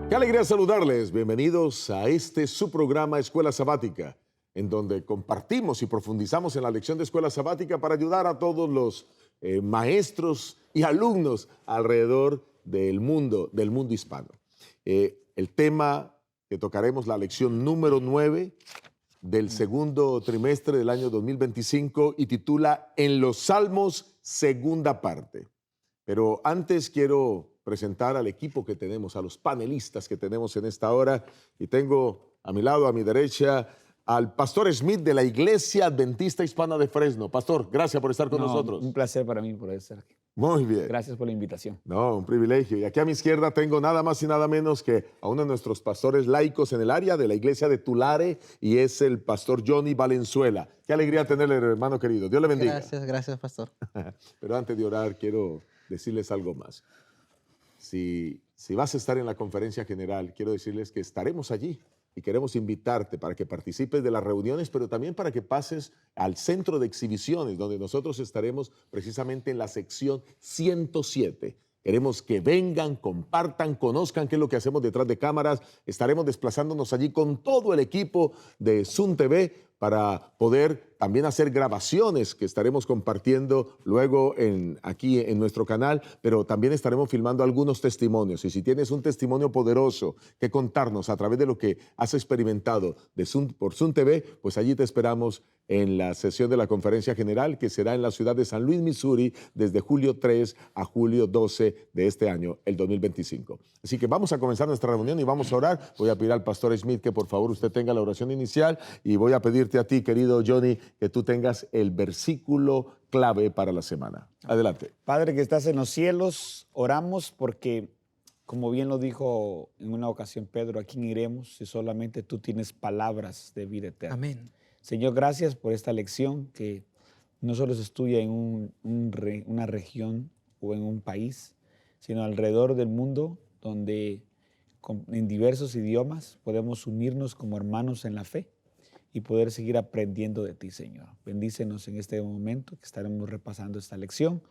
Qué alegría saludarles. Bienvenidos a su programa Escuela Sabática, en donde compartimos y profundizamos en la lección de Escuela Sabática para ayudar a todos los maestros y alumnos alrededor del mundo hispano. El tema que tocaremos, la lección número 9 del segundo trimestre del año 2025 y titula En los Salmos, segunda parte. Pero antes quiero presentar al equipo que tenemos, a los panelistas que tenemos en esta hora. Y tengo a mi lado, a mi derecha, al Pastor Smith de la Iglesia Adventista Hispana de Fresno. Pastor, gracias por estar con nosotros. Un placer para mí poder estar aquí. Muy bien. Gracias por la invitación. No, un privilegio. Y aquí a mi izquierda tengo nada más y nada menos que a uno de nuestros pastores laicos en el área de la iglesia de Tulare, y es el pastor Johnny Valenzuela. Qué alegría tenerle, hermano querido. Dios le bendiga. Gracias, pastor. Pero antes de orar, quiero decirles algo más. Si vas a estar en la conferencia general, quiero decirles que estaremos allí y queremos invitarte para que participes de las reuniones, pero también para que pases al centro de exhibiciones, donde nosotros estaremos precisamente en la sección 107. Queremos que vengan, compartan, conozcan qué es lo que hacemos detrás de cámaras. Estaremos desplazándonos allí con todo el equipo de Sun TV para poder también hacer grabaciones que estaremos compartiendo luego aquí en nuestro canal, pero también estaremos filmando algunos testimonios. Y si tienes un testimonio poderoso que contarnos a través de lo que has experimentado por Sun TV, pues allí te esperamos en la sesión de la conferencia general, que será en la ciudad de San Luis, Missouri, desde julio 3 a julio 12 de este año, el 2025. Así que vamos a comenzar nuestra reunión y vamos a orar. Voy a pedir al pastor Smith que por favor usted tenga la oración inicial, y voy a pedirte a ti, querido Johnny, que tú tengas el versículo clave para la semana. Adelante. Padre que estás en los cielos, oramos porque, como bien lo dijo en una ocasión Pedro, ¿a quién iremos si solamente tú tienes palabras de vida eterna? Amén. Señor, gracias por esta lección que no solo se estudia en una región o en un país, sino alrededor del mundo, donde en diversos idiomas podemos unirnos como hermanos en la fe y poder seguir aprendiendo de ti, Señor. Bendícenos en este momento que estaremos repasando esta lección.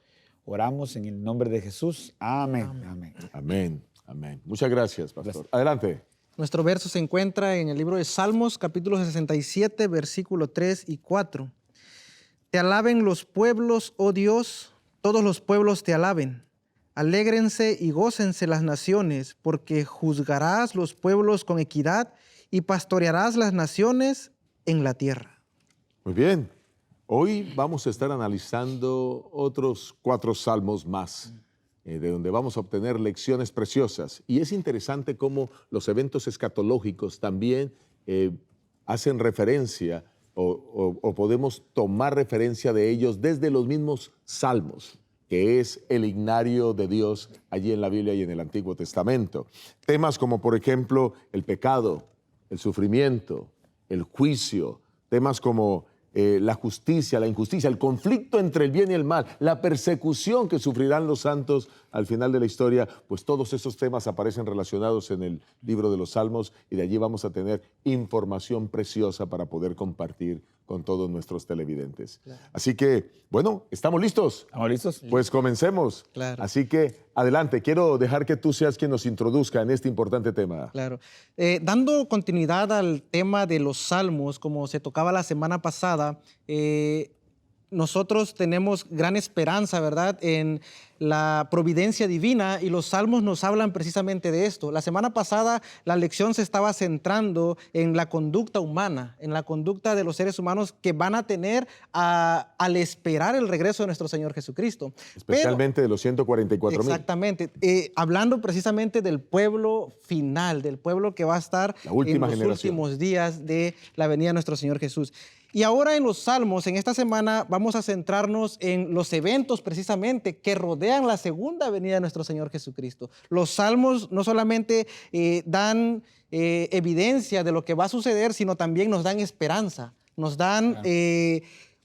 Oramos en el nombre de Jesús. Amén. Amén. Amén. Amén. Muchas gracias, pastor. Gracias. Adelante. Nuestro verso se encuentra en el libro de Salmos, capítulo 67, versículo 3 y 4. Te alaben los pueblos, oh Dios, todos los pueblos te alaben. Alégrense y gócense las naciones, porque juzgarás los pueblos con equidad y pastorearás las naciones en la tierra. Muy bien. Hoy vamos a estar analizando otros 4 salmos más, de donde vamos a obtener lecciones preciosas. Y es interesante cómo los eventos escatológicos también hacen referencia o podemos tomar referencia de ellos desde los mismos salmos, que es el himnario de Dios allí en la Biblia y en el Antiguo Testamento. Temas como, por ejemplo, el pecado, el sufrimiento, el juicio, temas como la justicia, la injusticia, el conflicto entre el bien y el mal, la persecución que sufrirán los santos al final de la historia, pues todos esos temas aparecen relacionados en el libro de los Salmos, y de allí vamos a tener información preciosa para poder compartir con todos nuestros televidentes. Claro. Así que, bueno, ¿estamos listos? ¿Estamos listos? Pues comencemos. Claro. Así que, adelante, quiero dejar que tú seas quien nos introduzca en este importante tema. Claro. Dando continuidad al tema de los salmos, como se tocaba la semana pasada, nosotros tenemos gran esperanza, ¿verdad?, en la providencia divina, y los salmos nos hablan precisamente de esto. La semana pasada la lección se estaba centrando en la conducta humana, en la conducta de los seres humanos que van a tener al esperar el regreso de nuestro Señor Jesucristo. Especialmente de los 144,000. Exactamente. Hablando precisamente del pueblo final, del pueblo que va a estar en los últimos días de la venida de nuestro Señor Jesús. Y ahora en los Salmos, en esta semana, vamos a centrarnos en los eventos precisamente que rodean la segunda venida de nuestro Señor Jesucristo. Los Salmos no solamente dan evidencia de lo que va a suceder, sino también nos dan esperanza, nos dan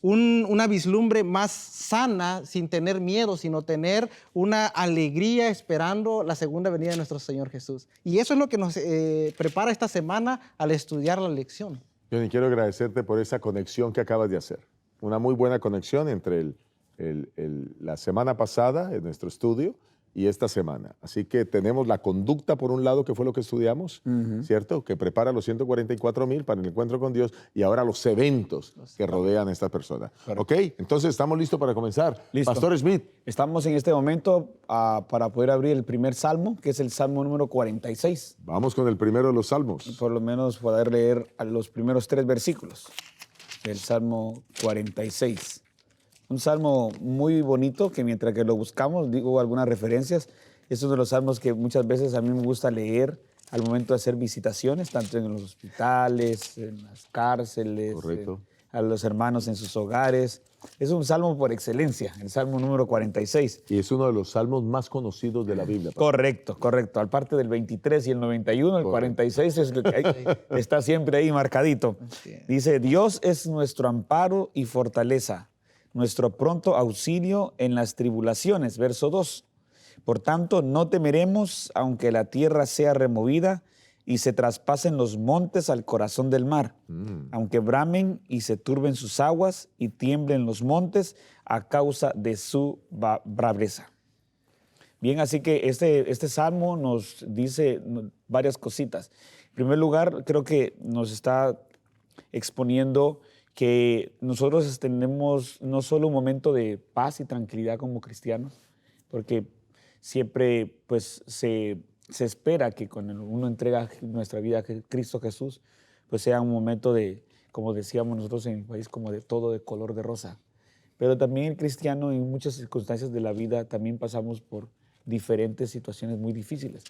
una vislumbre más sana, sin tener miedo, sino tener una alegría esperando la segunda venida de nuestro Señor Jesús. Y eso es lo que nos prepara esta semana al estudiar la lección. Johnny, quiero agradecerte por esa conexión que acabas de hacer. Una muy buena conexión entre la semana pasada en nuestro estudio y esta semana. Así que tenemos la conducta, por un lado, que fue lo que estudiamos, ¿cierto? Que prepara a los 144,000 para el encuentro con Dios, y ahora los eventos que rodean a esta persona. Correcto. ¿Ok? Entonces, ¿estamos listos para comenzar? Listo. Pastor Smith. Estamos en este momento para poder abrir el primer salmo, que es el salmo número 46. Vamos con el primero de los salmos. Y por lo menos poder leer los primeros 3 versículos del salmo 46. Un salmo muy bonito que mientras que lo buscamos, digo algunas referencias, es uno de los salmos que muchas veces a mí me gusta leer al momento de hacer visitaciones, tanto en los hospitales, en las cárceles, a los hermanos en sus hogares. Es un salmo por excelencia, el salmo número 46. Y es uno de los salmos más conocidos de la Biblia. Correcto, correcto. Al parte del 23 y el 91, el 46 es el que está siempre ahí marcadito. Dice, Dios es nuestro amparo y fortaleza, nuestro pronto auxilio en las tribulaciones. Verso 2. Por tanto, no temeremos, aunque la tierra sea removida y se traspasen los montes al corazón del mar, aunque bramen y se turben sus aguas y tiemblen los montes a causa de su braveza. Bien, así que este salmo nos dice varias cositas. En primer lugar, creo que nos está exponiendo que nosotros tenemos no solo un momento de paz y tranquilidad como cristianos, porque siempre pues, se espera que cuando uno entrega nuestra vida a Cristo Jesús, pues sea un momento de, como decíamos nosotros en mi país, como de todo de color de rosa. Pero también el cristiano en muchas circunstancias de la vida también pasamos por diferentes situaciones muy difíciles.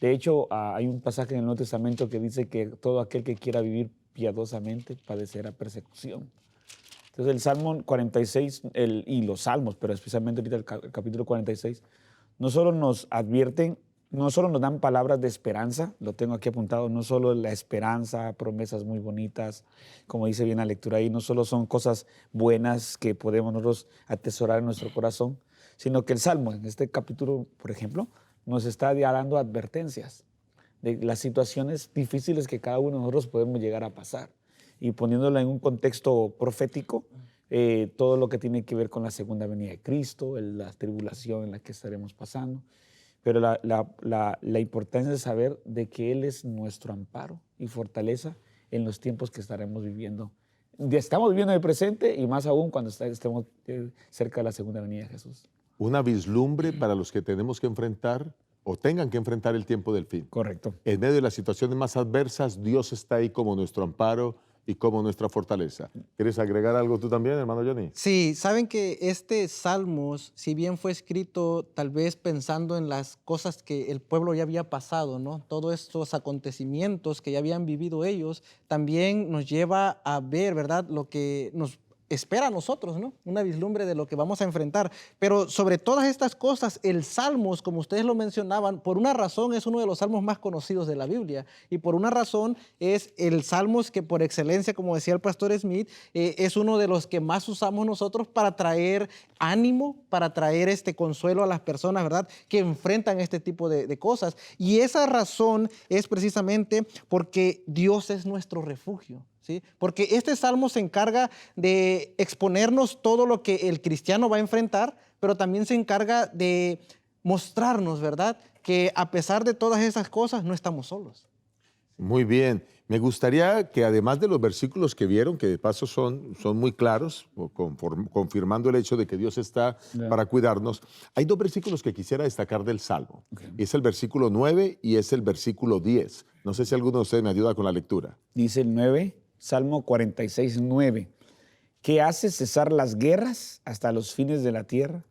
De hecho, hay un pasaje en el Nuevo Testamento que dice que todo aquel que quiera vivir piadosamente padecerá persecución. Entonces el Salmo 46 y los Salmos, pero especialmente ahorita el capítulo 46, no solo nos advierten, no solo nos dan palabras de esperanza, lo tengo aquí apuntado, no solo la esperanza, promesas muy bonitas, como dice bien la lectura ahí, no solo son cosas buenas que podemos nosotros atesorar en nuestro corazón, sino que el Salmo, en este capítulo, por ejemplo, nos está dando advertencias de las situaciones difíciles que cada uno de nosotros podemos llegar a pasar. Y poniéndolo en un contexto profético, todo lo que tiene que ver con la segunda venida de Cristo, la tribulación en la que estaremos pasando. Pero la importancia de saber de que Él es nuestro amparo y fortaleza en los tiempos que estaremos viviendo. Estamos viviendo en el presente y más aún cuando estemos cerca de la segunda venida de Jesús. Una vislumbre para los que tenemos que enfrentar o tengan que enfrentar el tiempo del fin. Correcto. En medio de las situaciones más adversas, Dios está ahí como nuestro amparo y como nuestra fortaleza. ¿Quieres agregar algo tú también, hermano Johnny? Sí, saben que este Salmos, si bien fue escrito tal vez pensando en las cosas que el pueblo ya había pasado, ¿no? Todos estos acontecimientos que ya habían vivido ellos, también nos lleva a ver, ¿verdad?, lo que nos espera a nosotros, ¿no? Una vislumbre de lo que vamos a enfrentar. Pero sobre todas estas cosas, el Salmos, como ustedes lo mencionaban, por una razón es uno de los salmos más conocidos de la Biblia. Y por una razón es el Salmos que por excelencia, como decía el pastor Smith, es uno de los que más usamos nosotros para traer ánimo, para traer este consuelo a las personas, ¿verdad?, que enfrentan este tipo de cosas. Y esa razón es precisamente porque Dios es nuestro refugio. ¿Sí? Porque este salmo se encarga de exponernos todo lo que el cristiano va a enfrentar, pero también se encarga de mostrarnos, ¿verdad?, que a pesar de todas esas cosas no estamos solos. Muy bien. Me gustaría que además de los versículos que vieron, que de paso son muy claros, confirmando el hecho de que Dios está para cuidarnos, hay 2 versículos que quisiera destacar del Salmo. Okay. Es el versículo 9 y es el versículo 10. No sé si alguno de ustedes me ayuda con la lectura. Dice el 9, Salmo 46, 9. Que hace cesar las guerras hasta los fines de la tierra.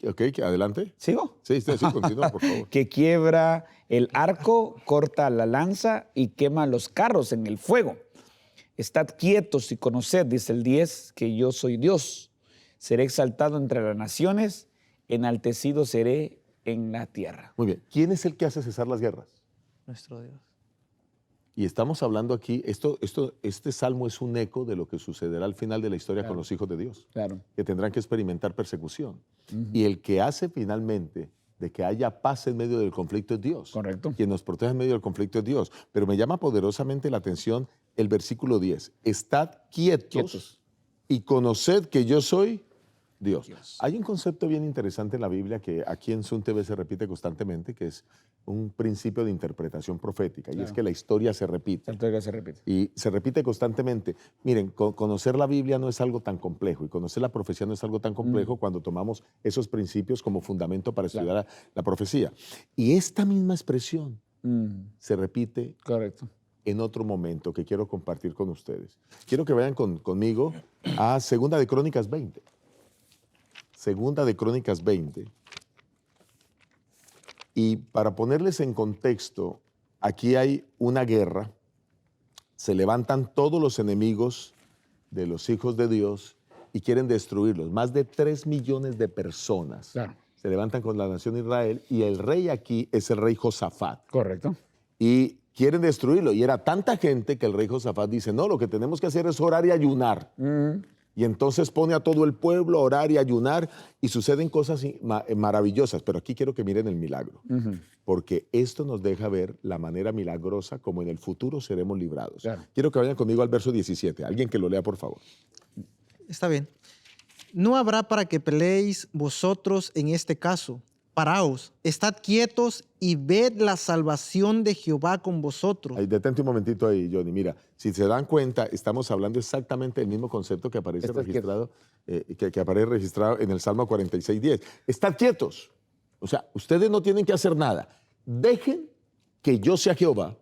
Ok, adelante. ¿Sigo? Sí, continúa, por favor. Que quiebra el arco, corta la lanza y quema los carros en el fuego. Estad quietos y conoced, dice el 10, que yo soy Dios. Seré exaltado entre las naciones, enaltecido seré en la tierra. Muy bien. ¿Quién es el que hace cesar las guerras? Nuestro Dios. Y estamos hablando aquí, este salmo es un eco de lo que sucederá al final de la historia con los hijos de Dios, que tendrán que experimentar persecución. Y el que hace finalmente de que haya paz en medio del conflicto es Dios. Correcto. Quien nos protege en medio del conflicto es Dios. Pero me llama poderosamente la atención el versículo 10. Estad quietos y conoced que yo soy Dios. Hay un concepto bien interesante en la Biblia que aquí en Sun TV se repite constantemente, que es un principio de interpretación profética, y es que la historia se repite. La historia se repite. Y se repite constantemente. Miren, conocer la Biblia no es algo tan complejo, y conocer la profecía no es algo tan complejo cuando tomamos esos principios como fundamento para estudiar la profecía. Y esta misma expresión se repite en otro momento que quiero compartir con ustedes. Quiero que vayan conmigo a Segunda de Crónicas 20. Segunda de Crónicas 20. Y para ponerles en contexto, aquí hay una guerra, se levantan todos los enemigos de los hijos de Dios y quieren destruirlos. Más de 3 millones de personas se levantan con la nación de Israel, y el rey aquí es el rey Josafat. Correcto. Y quieren destruirlo, y era tanta gente que el rey Josafat dice, no, lo que tenemos que hacer es orar y ayunar. Y entonces pone a todo el pueblo a orar y ayunar, y suceden cosas maravillosas. Pero aquí quiero que miren el milagro, porque esto nos deja ver la manera milagrosa como en el futuro seremos librados. Quiero que vayan conmigo al verso 17. Alguien que lo lea, por favor. Está bien. No habrá para que peleéis vosotros en este caso. Paraos, estad quietos y ved la salvación de Jehová con vosotros. Ahí, detente un momentito ahí, Johnny. Mira, si se dan cuenta, estamos hablando exactamente del mismo concepto que aparece registrado, que aparece registrado en el Salmo 46:10. Estad quietos. O sea, ustedes no tienen que hacer nada. Dejen que yo sea Jehová,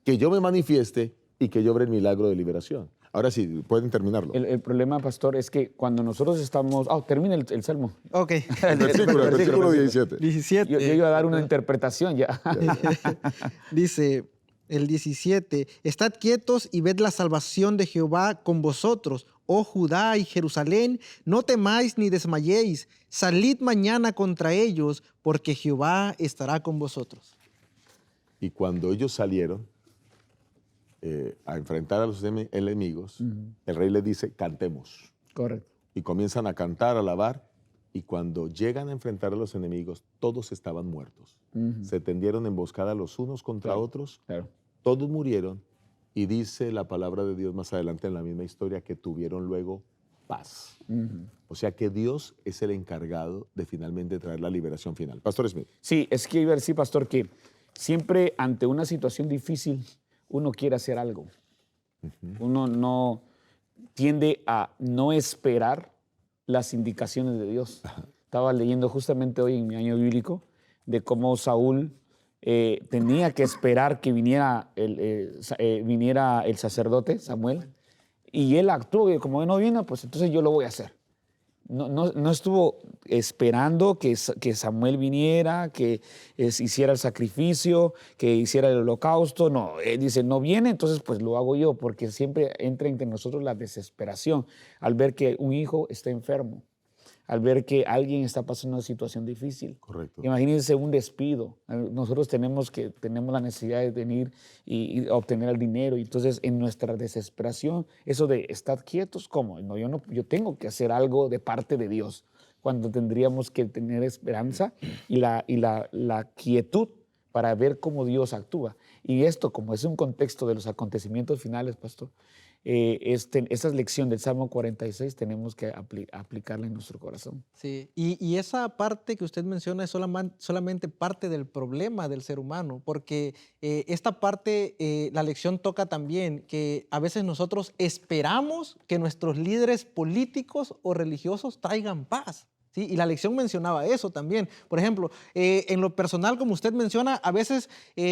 que yo me manifieste y que yo obre el milagro de liberación. Ahora sí, pueden terminarlo. El problema, pastor, es que cuando nosotros estamos... termina el Salmo. Ok. El versículo 17. 17. Yo iba a dar una interpretación ya. Dice el 17, estad quietos y ved la salvación de Jehová con vosotros, oh Judá y Jerusalén, no temáis ni desmayéis, salid mañana contra ellos, porque Jehová estará con vosotros. Y cuando ellos salieron a enfrentar a los enemigos, el rey les dice, cantemos. Correcto. Y comienzan a cantar, a alabar, y cuando llegan a enfrentar a los enemigos, todos estaban muertos. Se tendieron emboscada los unos contra otros, todos murieron, y dice la palabra de Dios más adelante en la misma historia que tuvieron luego paz. O sea que Dios es el encargado de finalmente traer la liberación final. Pastor Smith. Sí, es que iba a decir, pastor, que siempre ante una situación difícil, uno quiere hacer algo. Uno no tiende a no esperar las indicaciones de Dios. Estaba leyendo justamente hoy en mi año bíblico de cómo Saúl tenía que esperar que viniera el sacerdote Samuel, y él actuó, y como no vino, pues entonces yo lo voy a hacer. No estuvo esperando que Samuel viniera, que hiciera el sacrificio, que hiciera el holocausto. No, él dice, no viene, entonces pues lo hago yo, porque siempre entra entre nosotros la desesperación al ver que un hijo está enfermo, al ver que alguien está pasando una situación difícil. Correcto. Imagínense un despido. Nosotros tenemos la necesidad de venir y obtener el dinero. Y entonces, en nuestra desesperación, eso de estar quietos, ¿cómo? No, yo tengo que hacer algo de parte de Dios, cuando tendríamos que tener esperanza y la quietud para ver cómo Dios actúa. Y esto, como es un contexto de los acontecimientos finales, pastor, esa lección del Salmo 46 tenemos que aplicarla en nuestro corazón. Sí, y esa parte que usted menciona es solamente parte del problema del ser humano, porque esta parte, la lección toca también que a veces nosotros esperamos que nuestros líderes políticos o religiosos traigan paz. ¿Sí? Y la lección mencionaba eso también. Por ejemplo, en lo personal, como usted menciona, a veces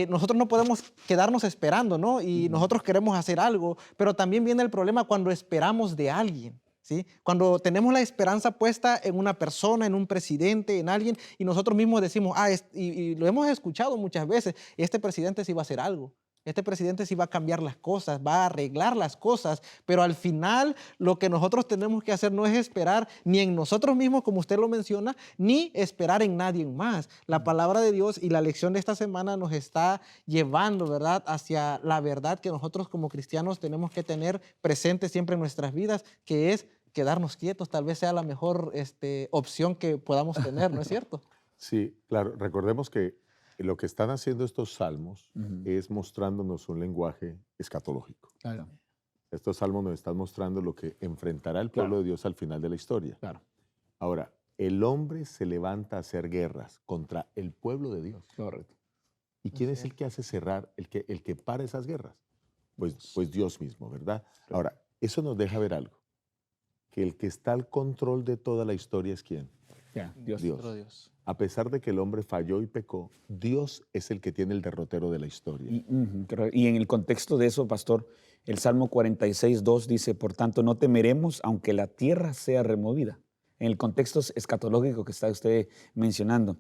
nosotros no podemos quedarnos esperando, ¿no? Y nosotros queremos hacer algo, pero también viene el problema cuando esperamos de alguien, ¿sí? Cuando tenemos la esperanza puesta en una persona, en un presidente, en alguien, y nosotros mismos decimos, y lo hemos escuchado muchas veces, este presidente sí va a hacer algo. Este presidente sí va a cambiar las cosas, va a arreglar las cosas, pero al final lo que nosotros tenemos que hacer no es esperar ni en nosotros mismos, como usted lo menciona, ni esperar en nadie más. La palabra de Dios y la lección de esta semana nos está llevando, ¿verdad?, hacia la verdad que nosotros como cristianos tenemos que tener presente siempre en nuestras vidas, que es quedarnos quietos. Tal vez sea la mejor opción que podamos tener, ¿no es cierto? Sí, claro. Recordemos que lo que están haciendo estos salmos es mostrándonos un lenguaje escatológico. Claro. Estos salmos nos están mostrando lo que enfrentará el pueblo de Dios al final de la historia. Claro. Ahora, el hombre se levanta a hacer guerras contra el pueblo de Dios. Correcto. ¿Y quién es el que hace cerrar, el que para esas guerras? Pues Dios mismo, ¿verdad? Ahora, eso nos deja ver algo. Que el que está al control de toda la historia es ¿quién? Dios. A pesar de que el hombre falló y pecó, Dios es el que tiene el derrotero de la historia. Y en el contexto de eso, pastor, el Salmo 46:2 dice, por tanto, no temeremos aunque la tierra sea removida. En el contexto escatológico que está usted mencionando.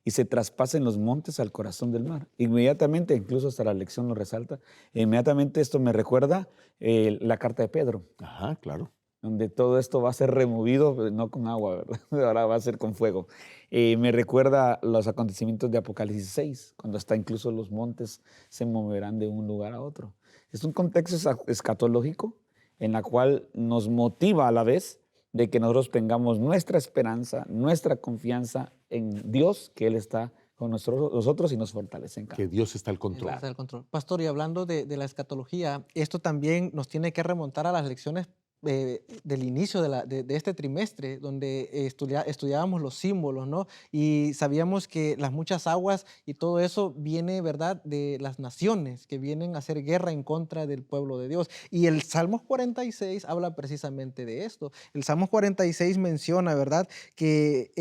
Y se traspasen los montes al corazón del mar. Inmediatamente, incluso hasta la lección lo resalta, inmediatamente esto me recuerda la carta de Pedro. Ajá, claro. Donde todo esto va a ser removido, no con agua, ¿verdad? Ahora va a ser con fuego. Me recuerda los acontecimientos de Apocalipsis 6, cuando hasta incluso los montes se moverán de un lugar a otro. Es un contexto escatológico en la cual nos motiva a la vez de que nosotros tengamos nuestra esperanza, nuestra confianza en Dios, que Él está con nosotros y nos fortalece en cada. Que Dios está al control. Está al control. Pastor, y hablando de la escatología, esto también nos tiene que remontar a las lecciones del inicio de este trimestre, donde estudiábamos los símbolos, ¿no? Y sabíamos que las muchas aguas y todo eso viene, ¿verdad?, de las naciones que vienen a hacer guerra en contra del pueblo de Dios. Y el Salmos 46 habla precisamente de esto. El Salmos 46 menciona, ¿verdad?, que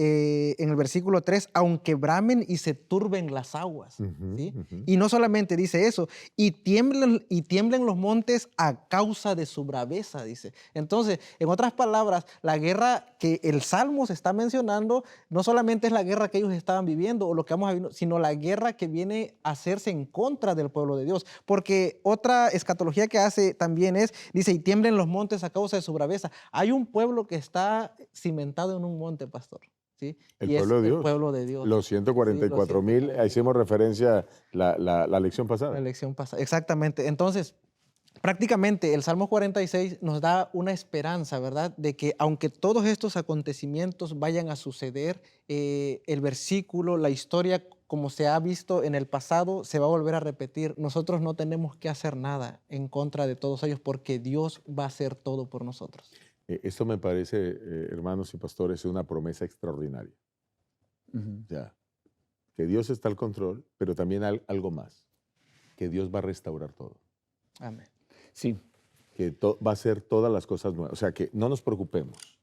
en el versículo 3, aunque bramen y se turben las aguas, ¿sí? Y no solamente dice eso, y tiemblen los montes a causa de su braveza, dice. Entonces, en otras palabras, la guerra que el Salmo se está mencionando no solamente es la guerra que ellos estaban viviendo o lo que vamos a vivir, sino la guerra que viene a hacerse en contra del pueblo de Dios. Porque otra escatología que hace también dice, y tiemblen los montes a causa de su braveza. Hay un pueblo que está cimentado en un monte, pastor. ¿Sí? El pueblo de Dios. El pueblo de Dios. Los 144,000, hicimos referencia la lección pasada. La lección pasada, exactamente. Entonces, prácticamente el Salmo 46 nos da una esperanza, ¿verdad? De que aunque todos estos acontecimientos vayan a suceder, el versículo, la historia, como se ha visto en el pasado, se va a volver a repetir. Nosotros no tenemos que hacer nada en contra de todos ellos porque Dios va a hacer todo por nosotros. Esto me parece, hermanos y pastores, una promesa extraordinaria. Ya, que Dios está al control, pero también algo más, que Dios va a restaurar todo. Amén. Sí. Que va a hacer todas las cosas nuevas. O sea, que no nos preocupemos.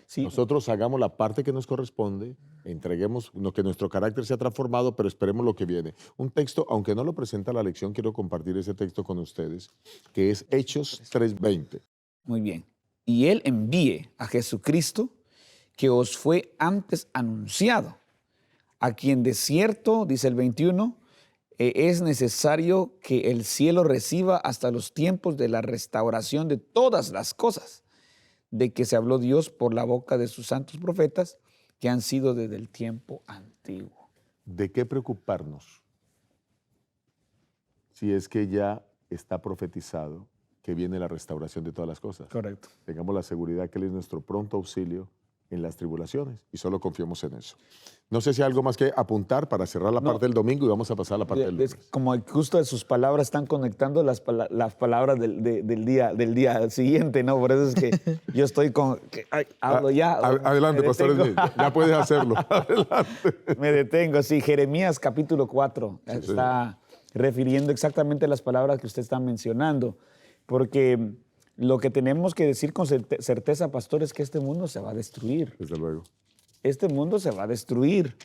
Sí. Nosotros hagamos la parte que nos corresponde, entreguemos que nuestro carácter sea transformado, pero esperemos lo que viene. Un texto, aunque no lo presenta la lección, quiero compartir ese texto con ustedes, que es Hechos 3:20. Muy bien. Y Él envíe a Jesucristo, que os fue antes anunciado, a quien de cierto, dice el 21, es necesario que el cielo reciba hasta los tiempos de la restauración de todas las cosas, de que se habló Dios por la boca de sus santos profetas, que han sido desde el tiempo antiguo. ¿De qué preocuparnos si es que ya está profetizado que viene la restauración de todas las cosas? Correcto. Tengamos la seguridad que Él es nuestro pronto auxilio en las tribulaciones y solo confiemos en eso. No sé si hay algo más que apuntar para cerrar la parte del domingo y vamos a pasar a la parte del lunes. Como justo de sus palabras están conectando las palabras del día siguiente, ¿no? Por eso es que yo estoy con... hablo ya. Adelante, pastor. Ya puedes hacerlo. Adelante. Me detengo, sí. Jeremías capítulo 4 está refiriendo exactamente las palabras que usted está mencionando, porque lo que tenemos que decir con certeza, pastor, es que este mundo se va a destruir. Desde luego. Este mundo se va a destruir.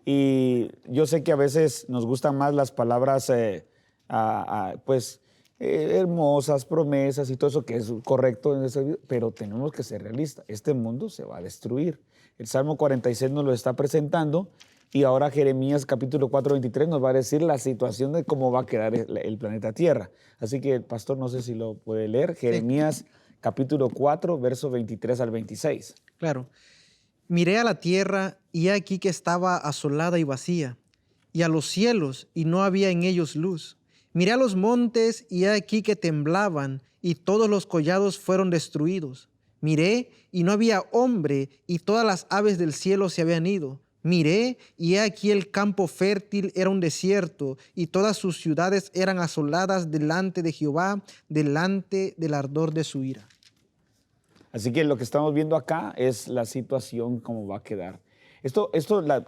Y yo sé que a veces nos gustan más las palabras, hermosas, promesas y todo eso, que es correcto en ese video, pero tenemos que ser realistas. Este mundo se va a destruir. El Salmo 46 nos lo está presentando y ahora Jeremías capítulo 4:23 nos va a decir la situación de cómo va a quedar el planeta Tierra. Así que, pastor, no sé si lo puede leer. Jeremías capítulo 4, versos 23 al 26. Claro. Miré a la tierra y he aquí que estaba asolada y vacía, y a los cielos y no había en ellos luz. Miré a los montes y he aquí que temblaban, y todos los collados fueron destruidos. Miré y no había hombre, y todas las aves del cielo se habían ido. Miré y he aquí el campo fértil era un desierto, y todas sus ciudades eran asoladas delante de Jehová, delante del ardor de su ira. Así que lo que estamos viendo acá es la situación, cómo va a quedar. Esto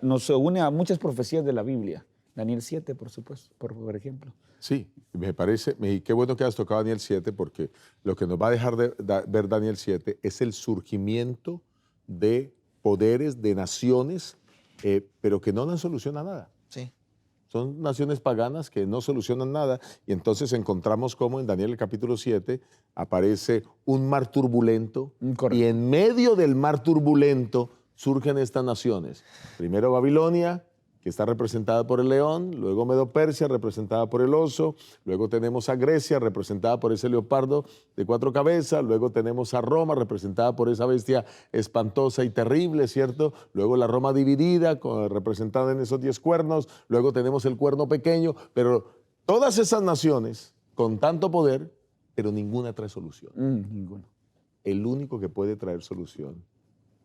nos une a muchas profecías de la Biblia. Daniel 7, por supuesto, por ejemplo. Sí, me parece, qué bueno que has tocado Daniel 7, porque lo que nos va a dejar ver Daniel 7 es el surgimiento de poderes, de naciones, pero que no dan solución a nada. Sí. Son naciones paganas que no solucionan nada, y entonces encontramos cómo en Daniel el capítulo 7 aparece un mar turbulento, y en medio del mar turbulento surgen estas naciones. Primero Babilonia, que está representada por el león, luego Medo-Persia, representada por el oso, luego tenemos a Grecia, representada por ese leopardo de 4 cabezas, luego tenemos a Roma, representada por esa bestia espantosa y terrible, ¿cierto? Luego la Roma dividida, representada en esos 10 cuernos, luego tenemos el cuerno pequeño, pero todas esas naciones con tanto poder, pero ninguna trae solución. Ninguna. El único que puede traer solución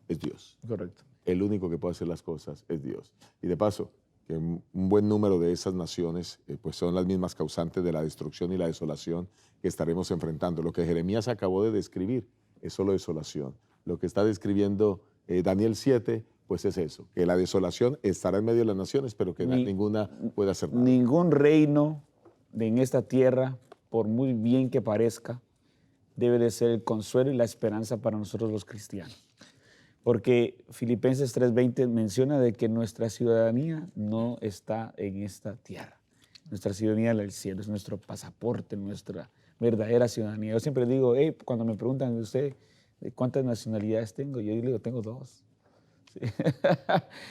es Dios. Correcto. El único que puede hacer las cosas es Dios. Y de paso, que un buen número de esas naciones pues son las mismas causantes de la destrucción y la desolación que estaremos enfrentando. Lo que Jeremías acabó de describir es solo desolación. Lo que está describiendo Daniel 7, pues es eso, que la desolación estará en medio de las naciones, pero que ninguna puede hacer nada. Ningún reino en esta tierra, por muy bien que parezca, debe de ser el consuelo y la esperanza para nosotros los cristianos. Porque Filipenses 3:20 menciona de que nuestra ciudadanía no está en esta tierra. Nuestra ciudadanía es el cielo, es nuestro pasaporte, nuestra verdadera ciudadanía. Yo siempre digo, cuando me preguntan de usted cuántas nacionalidades tengo, yo digo, tengo 2.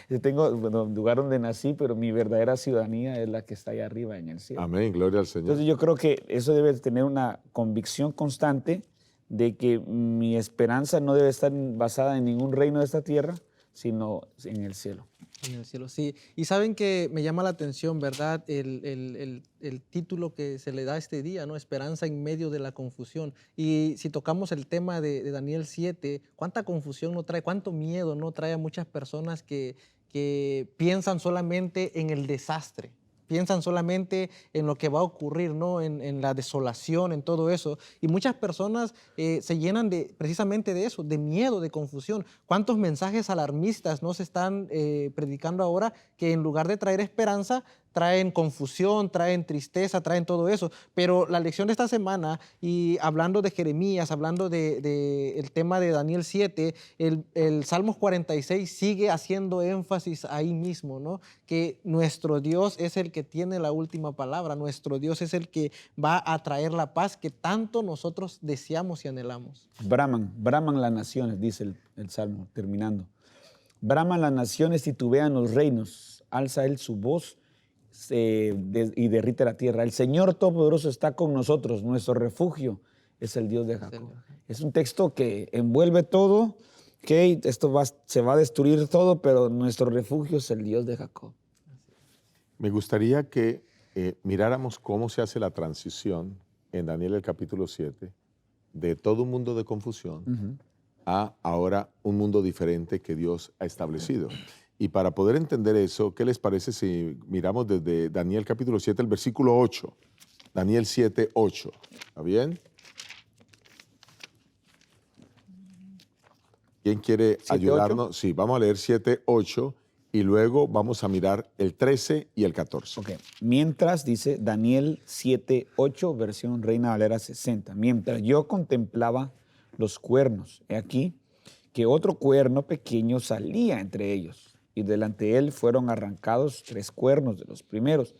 Sí. Tengo el lugar donde nací, pero mi verdadera ciudadanía es la que está allá arriba en el cielo. Amén, gloria al Señor. Entonces yo creo que eso debe tener una convicción constante de que mi esperanza no debe estar basada en ningún reino de esta tierra, sino en el cielo. En el cielo, sí. Y saben que me llama la atención, ¿verdad? El título que se le da este día, ¿no? Esperanza en medio de la confusión. Y si tocamos el tema de Daniel 7, ¿cuánta confusión no trae? ¿Cuánto miedo no trae a muchas personas que piensan solamente en el desastre? Piensan solamente en lo que va a ocurrir, ¿no? En la desolación, en todo eso. Y muchas personas se llenan precisamente de eso, de miedo, de confusión. ¿Cuántos mensajes alarmistas no se están predicando ahora que en lugar de traer esperanza, traen confusión, traen tristeza, traen todo eso? Pero la lección de esta semana, y hablando de Jeremías, hablando el tema de Daniel 7, el Salmos 46 sigue haciendo énfasis ahí mismo, ¿no? Que nuestro Dios es el que tiene la última palabra, nuestro Dios es el que va a traer la paz que tanto nosotros deseamos y anhelamos. Braman las naciones, dice el Salmo, terminando. Braman las naciones, titubean los reinos, alza él su voz y derrite la tierra. El Señor Todopoderoso está con nosotros, nuestro refugio es el Dios de Jacob. Es un texto que envuelve todo, que se va a destruir todo, pero nuestro refugio es el Dios de Jacob. Me gustaría que miráramos cómo se hace la transición en Daniel el capítulo 7 de todo un mundo de confusión a ahora un mundo diferente que Dios ha establecido. Y para poder entender eso, ¿qué les parece si miramos desde Daniel capítulo 7, el versículo 8? Daniel 7, 8. ¿Está bien? ¿Quién quiere ayudarnos? 8. Sí, vamos a leer 7, 8 y luego vamos a mirar el 13 y el 14. Okay. Mientras, dice Daniel 7, 8, versión Reina Valera 60. Mientras yo contemplaba los cuernos, he aquí que otro cuerno pequeño salía entre ellos, y delante de él fueron arrancados 3 cuernos de los primeros.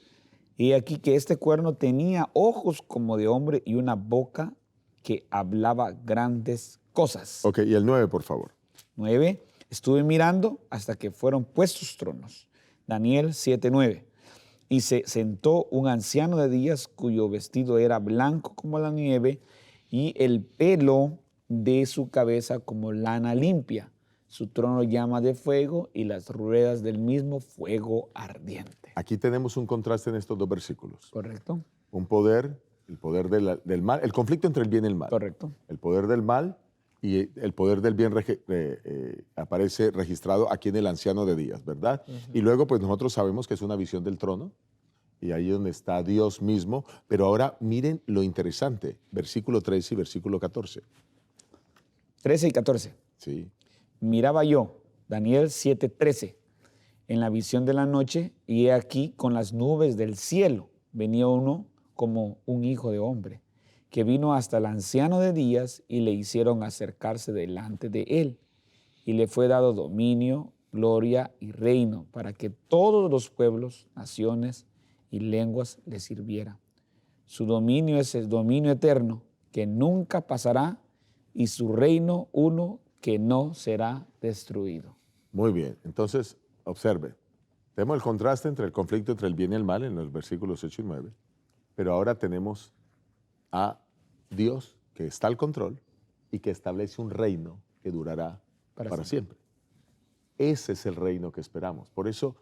Y aquí que este cuerno tenía ojos como de hombre y una boca que hablaba grandes cosas. Ok, y el 9, por favor. 9. Estuve mirando hasta que fueron puestos tronos. Daniel 7, 9. Y se sentó un anciano de días cuyo vestido era blanco como la nieve y el pelo de su cabeza como lana limpia. Su trono llama de fuego y las ruedas del mismo fuego ardiente. Aquí tenemos un contraste en estos 2 versículos. Correcto. Un poder, el poder del mal, el conflicto entre el bien y el mal. Correcto. El poder del mal y el poder del bien aparece registrado aquí en el anciano de días, ¿verdad? Y luego pues nosotros sabemos que es una visión del trono y ahí donde está Dios mismo. Pero ahora miren lo interesante, versículo 13 y versículo 14. 13 y 14. Sí. Miraba yo, Daniel 7:13, en la visión de la noche, y he aquí con las nubes del cielo venía uno como un hijo de hombre, que vino hasta el anciano de días y le hicieron acercarse delante de él. Y le fue dado dominio, gloria y reino para que todos los pueblos, naciones y lenguas le sirvieran. Su dominio es el dominio eterno que nunca pasará y su reino uno que no será destruido. Muy bien. Entonces, observe. Tenemos el contraste entre el conflicto entre el bien y el mal en los versículos 8 y 9, pero ahora tenemos a Dios que está al control y que establece un reino que durará para siempre. Ese es el reino que esperamos. Por eso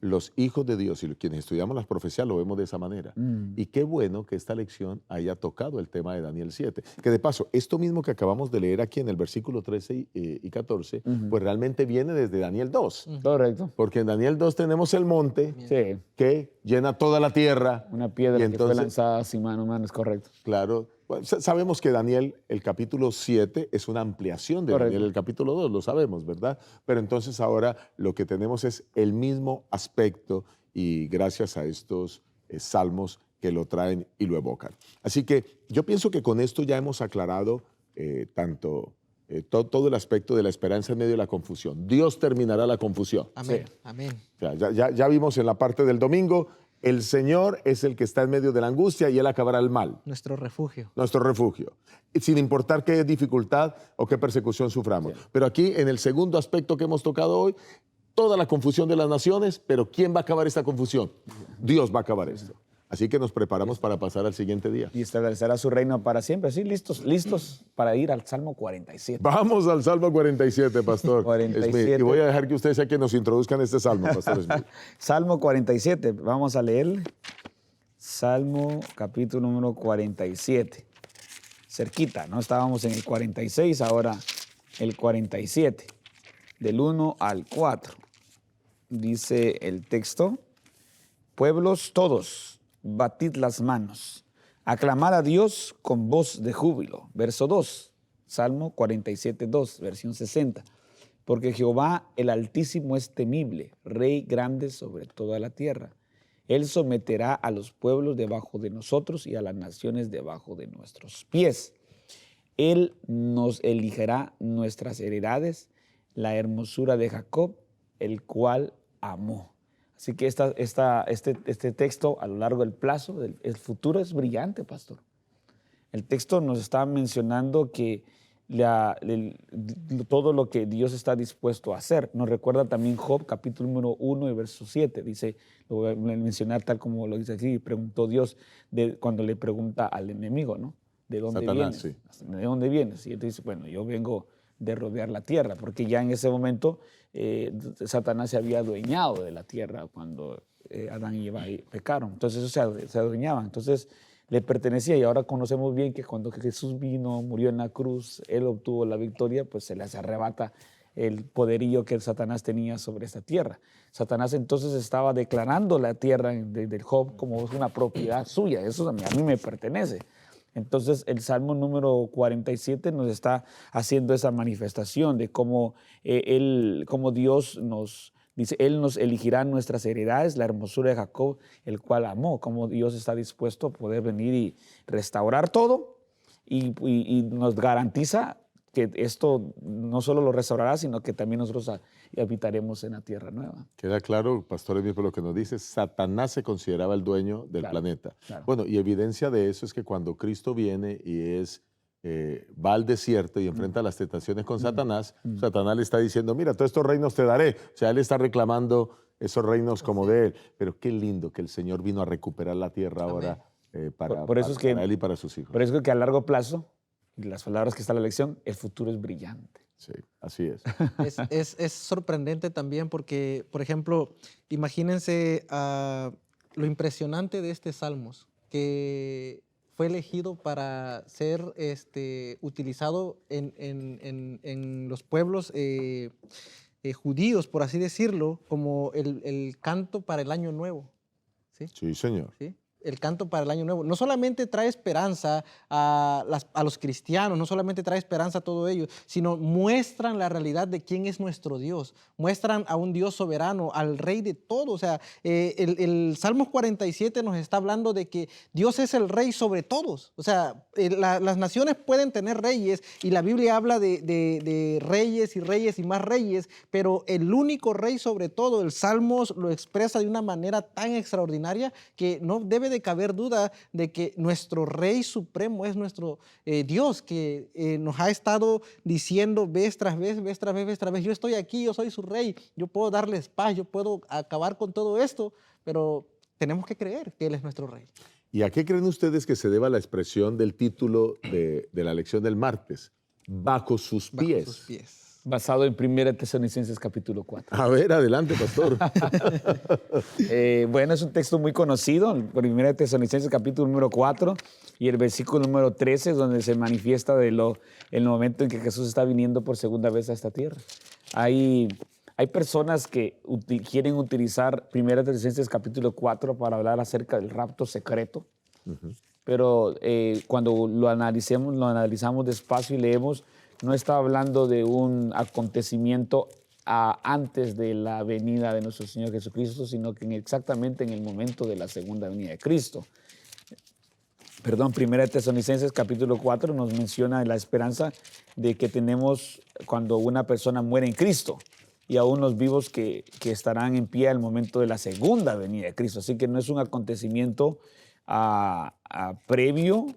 los hijos de Dios y quienes estudiamos las profecías lo vemos de esa manera. Y qué bueno que esta lección haya tocado el tema de Daniel 7. Que de paso, esto mismo que acabamos de leer aquí en el versículo 13 y 14, pues realmente viene desde Daniel 2. Correcto. Porque en Daniel 2 tenemos el monte que llena toda la tierra. Una piedra que fue lanzada sin mano, es correcto. Claro. Bueno, sabemos que Daniel, el capítulo 7, es una ampliación de Daniel, el capítulo 2, lo sabemos, ¿verdad? Pero entonces ahora lo que tenemos es el mismo aspecto y gracias a estos salmos que lo traen y lo evocan. Así que yo pienso que con esto ya hemos aclarado todo el aspecto de la esperanza en medio de la confusión. Dios terminará la confusión. Amén, amén. O sea, ya vimos en la parte del domingo, el Señor es el que está en medio de la angustia y Él acabará el mal. Nuestro refugio. Nuestro refugio. Sin importar qué dificultad o qué persecución suframos. Sí. Pero aquí, en el segundo aspecto que hemos tocado hoy, toda la confusión de las naciones, pero ¿quién va a acabar esta confusión? Dios va a acabar esto. Así que nos preparamos para pasar al siguiente día. Y establecerá su reino para siempre. Sí, listos para ir al Salmo 47. Vamos al Salmo 47, Pastor 47. Smith. Y voy a dejar que usted sea quien nos introduzca en este Salmo, Pastor Smith. Salmo 47. Vamos a leer Salmo capítulo número 47. Cerquita, ¿no? Estábamos en el 46, ahora el 47. Del 1 al 4. Dice el texto: pueblos todos, batid las manos, aclamad a Dios con voz de júbilo. Verso 2, Salmo 47, 2, versión 60. Porque Jehová el Altísimo es temible, Rey grande sobre toda la tierra. Él someterá a los pueblos debajo de nosotros y a las naciones debajo de nuestros pies. Él nos elegirá nuestras heredades, la hermosura de Jacob, el cual amó. Así que este texto a lo largo del plazo, el futuro es brillante, pastor. El texto nos está mencionando que todo lo que Dios está dispuesto a hacer. Nos recuerda también Job, capítulo número 1 y verso 7. Dice, lo voy a mencionar tal como lo dice aquí, preguntó Dios cuando le pregunta al enemigo, ¿no? ¿De dónde Satanás, vienes? sí. ¿De dónde vienes? Y él dice, bueno, yo vengo de rodear la tierra, porque ya en ese momento Satanás se había adueñado de la tierra cuando Adán y Eva pecaron. Entonces eso se adueñaban. Entonces le pertenecía, y ahora conocemos bien que cuando Jesús vino, murió en la cruz, Él obtuvo la victoria, pues se les arrebata el poderío que el Satanás tenía sobre esta tierra. Satanás entonces estaba declarando la tierra del Job como una propiedad suya. Eso a mí me pertenece. Entonces el Salmo número 47 nos está haciendo esa manifestación de cómo Dios nos dice, Él nos elegirá nuestras heredades, la hermosura de Jacob, el cual amó, cómo Dios está dispuesto a poder venir y restaurar todo y nos garantiza que esto no solo lo restaurará, sino que también nosotros habitaremos en la tierra nueva. Queda claro, Pastor Emilio, por lo que nos dice, Satanás se consideraba el dueño del planeta. Claro. Bueno, y evidencia de eso es que cuando Cristo viene y va al desierto y enfrenta las tentaciones con Satanás, Satanás le está diciendo, mira, todos estos reinos te daré. O sea, él está reclamando esos reinos como de él. Pero qué lindo que el Señor vino a recuperar la tierra ahora para él y para sus hijos. Por eso es que a largo plazo, y las palabras que está en la lección, el futuro es brillante. Sí, así es. Es sorprendente también porque, por ejemplo, imagínense lo impresionante de este Salmos, que fue elegido para ser utilizado en los pueblos judíos, por así decirlo, como el canto para el Año Nuevo. Sí, señor. ¿Sí? el canto para el año nuevo, no solamente trae esperanza a los cristianos, no solamente trae esperanza a todo ello, sino muestran la realidad de quién es nuestro Dios, muestran a un Dios soberano, al Rey de todo. O sea, el Salmos 47 nos está hablando de que Dios es el Rey sobre todos. O sea, las naciones pueden tener reyes y la Biblia habla de reyes y más reyes, pero el único Rey sobre todo, el Salmos lo expresa de una manera tan extraordinaria que no debe de caber duda de que nuestro Rey supremo es nuestro Dios, que nos ha estado diciendo vez tras vez, yo estoy aquí, yo soy su Rey, yo puedo darles paz, yo puedo acabar con todo esto, pero tenemos que creer que Él es nuestro Rey. ¿Y a qué creen ustedes que se deba la expresión del título de la lección del martes? Bajo sus pies. Bajo sus pies. Basado en 1 Tesalonicenses capítulo 4. A ver, adelante, pastor. Bueno, es un texto muy conocido, 1 Tesalonicenses capítulo número 4 y el versículo número 13, donde se manifiesta el momento en que Jesús está viniendo por segunda vez a esta tierra. Hay personas que quieren utilizar 1 Tesalonicenses capítulo 4 para hablar acerca del rapto secreto, pero cuando lo analizamos despacio y leemos, no está hablando de un acontecimiento antes de la venida de nuestro Señor Jesucristo, sino que exactamente en el momento de la segunda venida de Cristo. 1 Tesalonicenses capítulo 4 nos menciona la esperanza de que tenemos cuando una persona muere en Cristo y aún los vivos que estarán en pie al momento de la segunda venida de Cristo. Así que no es un acontecimiento previo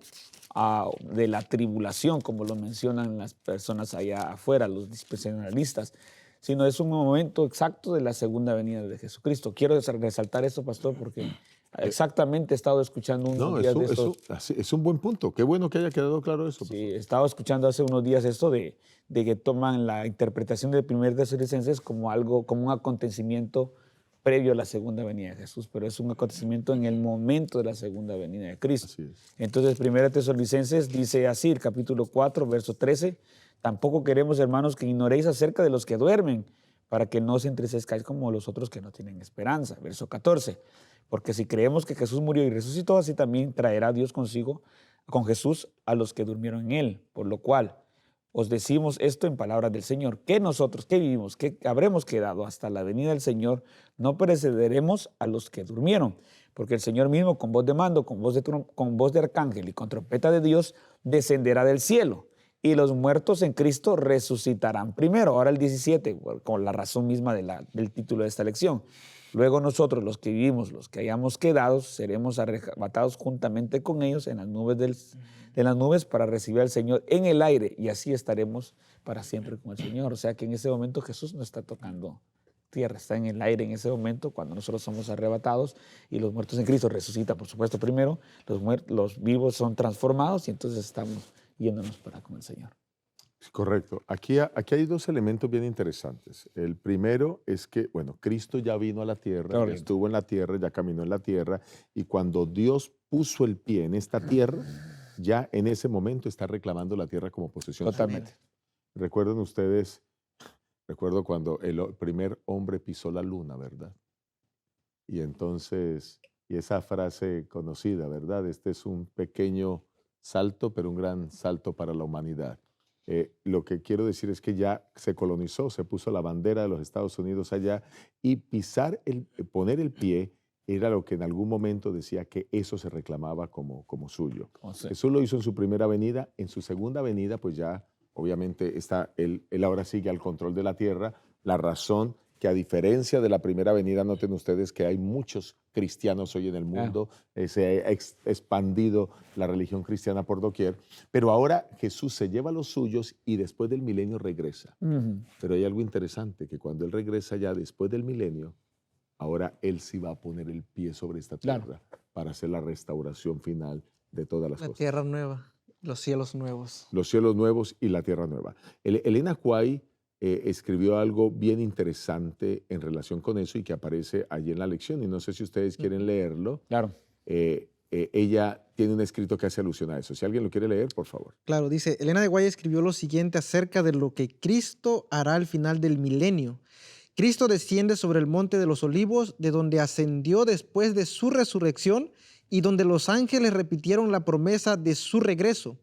de la tribulación, como lo mencionan las personas allá afuera, los dispensacionalistas, sino es un momento exacto de la segunda venida de Jesucristo. Quiero resaltar esto, pastor, porque exactamente he estado escuchando unos días de esto. Es un buen punto. Qué bueno que haya quedado claro eso. Sí, he estado escuchando hace unos días esto de que toman la interpretación del 1 Tesalonicenses como un acontecimiento previo a la segunda venida de Jesús, pero es un acontecimiento en el momento de la segunda venida de Cristo. Así es. Entonces, 1 Tesalonicenses dice así, el capítulo 4, verso 13, tampoco queremos, hermanos, que ignoréis acerca de los que duermen, para que no os entristezcáis como los otros que no tienen esperanza. Verso 14, porque si creemos que Jesús murió y resucitó, así también traerá Dios consigo, con Jesús, a los que durmieron en él, por lo cual os decimos esto en palabras del Señor, que nosotros, que vivimos, que habremos quedado hasta la venida del Señor, no precederemos a los que durmieron, porque el Señor mismo con voz de mando, con voz de arcángel y con trompeta de Dios, descenderá del cielo, y los muertos en Cristo resucitarán primero. Ahora el 17, con la razón misma del título de esta lección. Luego nosotros, los que vivimos, los que hayamos quedado, seremos arrebatados juntamente con ellos en las nubes para recibir al Señor en el aire, y así estaremos para siempre con el Señor. O sea que en ese momento Jesús no está tocando tierra, está en el aire en ese momento cuando nosotros somos arrebatados y los muertos en Cristo resucitan, por supuesto, primero, los vivos son transformados y entonces estamos yéndonos para con el Señor. Correcto. Aquí hay dos elementos bien interesantes. El primero es que, bueno, Cristo ya vino a la tierra, ya estuvo en la tierra, ya caminó en la tierra, y cuando Dios puso el pie en esta tierra, ya en ese momento está reclamando la tierra como posesión. Totalmente. Recuerdo cuando el primer hombre pisó la luna, ¿verdad? Y entonces, y esa frase conocida, ¿verdad? Este es un pequeño salto, pero un gran salto para la humanidad. Lo que quiero decir es que ya se colonizó, se puso la bandera de los Estados Unidos allá, y poner el pie era lo que en algún momento decía que eso se reclamaba como suyo. Jesús lo hizo en su primera venida. En su segunda venida, pues ya obviamente él ahora sigue al control de la tierra. La razón que, a diferencia de la primera venida, noten ustedes que hay muchos cristianos hoy en el mundo, se ha expandido la religión cristiana por doquier, pero ahora Jesús se lleva a los suyos y después del milenio regresa. Pero hay algo interesante, que cuando Él regresa ya después del milenio, ahora Él sí va a poner el pie sobre esta tierra para hacer la restauración final de todas las cosas. La tierra nueva, los cielos nuevos. Los cielos nuevos y la tierra nueva. Elena White escribió algo bien interesante en relación con eso y que aparece allí en la lección, y no sé si ustedes quieren leerlo. Claro. Ella tiene un escrito que hace alusión a eso. Si alguien lo quiere leer, por favor. Claro, dice, Elena de White escribió lo siguiente acerca de lo que Cristo hará al final del milenio. Cristo desciende sobre el monte de los olivos, de donde ascendió después de su resurrección, y donde los ángeles repitieron la promesa de su regreso.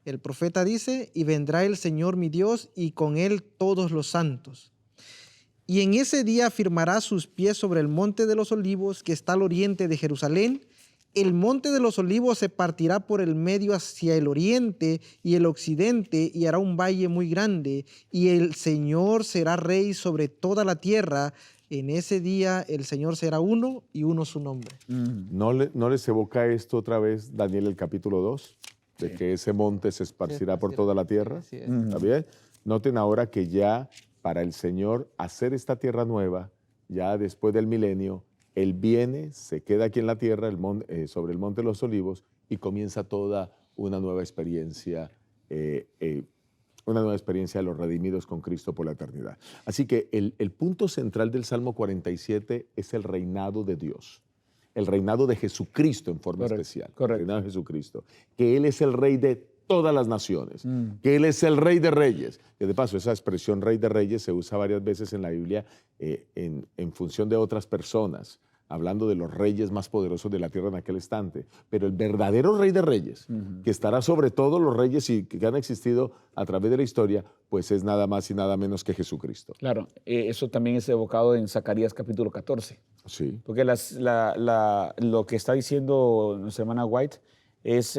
El profeta dice, y vendrá el Señor mi Dios, y con él todos los santos. Y en ese día afirmará sus pies sobre el monte de los olivos, que está al oriente de Jerusalén. El monte de los olivos se partirá por el medio hacia el oriente y el occidente, y hará un valle muy grande, y el Señor será rey sobre toda la tierra. En ese día el Señor será uno y uno su nombre. ¿No les evoca esto otra vez Daniel el capítulo 2? De Sí. que ese monte se esparcirá por toda la tierra. Así es. ¿Está bien? Noten ahora que ya para el Señor hacer esta tierra nueva, ya después del milenio, Él viene, se queda aquí en la tierra, sobre el monte de los olivos, y comienza toda una nueva experiencia de los redimidos con Cristo por la eternidad. Así que el punto central del Salmo 47 es el reinado de Dios, el reinado de Jesucristo en forma especial. Correcto. El reinado de Jesucristo, que Él es el rey de todas las naciones, que Él es el rey de reyes. Y de paso, esa expresión rey de reyes se usa varias veces en la Biblia en función de otras personas, hablando de los reyes más poderosos de la tierra en aquel instante. Pero el verdadero rey de reyes, que estará sobre todos los reyes que han existido a través de la historia, pues es nada más y nada menos que Jesucristo. Claro, eso también es evocado en Zacarías capítulo 14. Sí. Porque lo que está diciendo nuestra hermana White es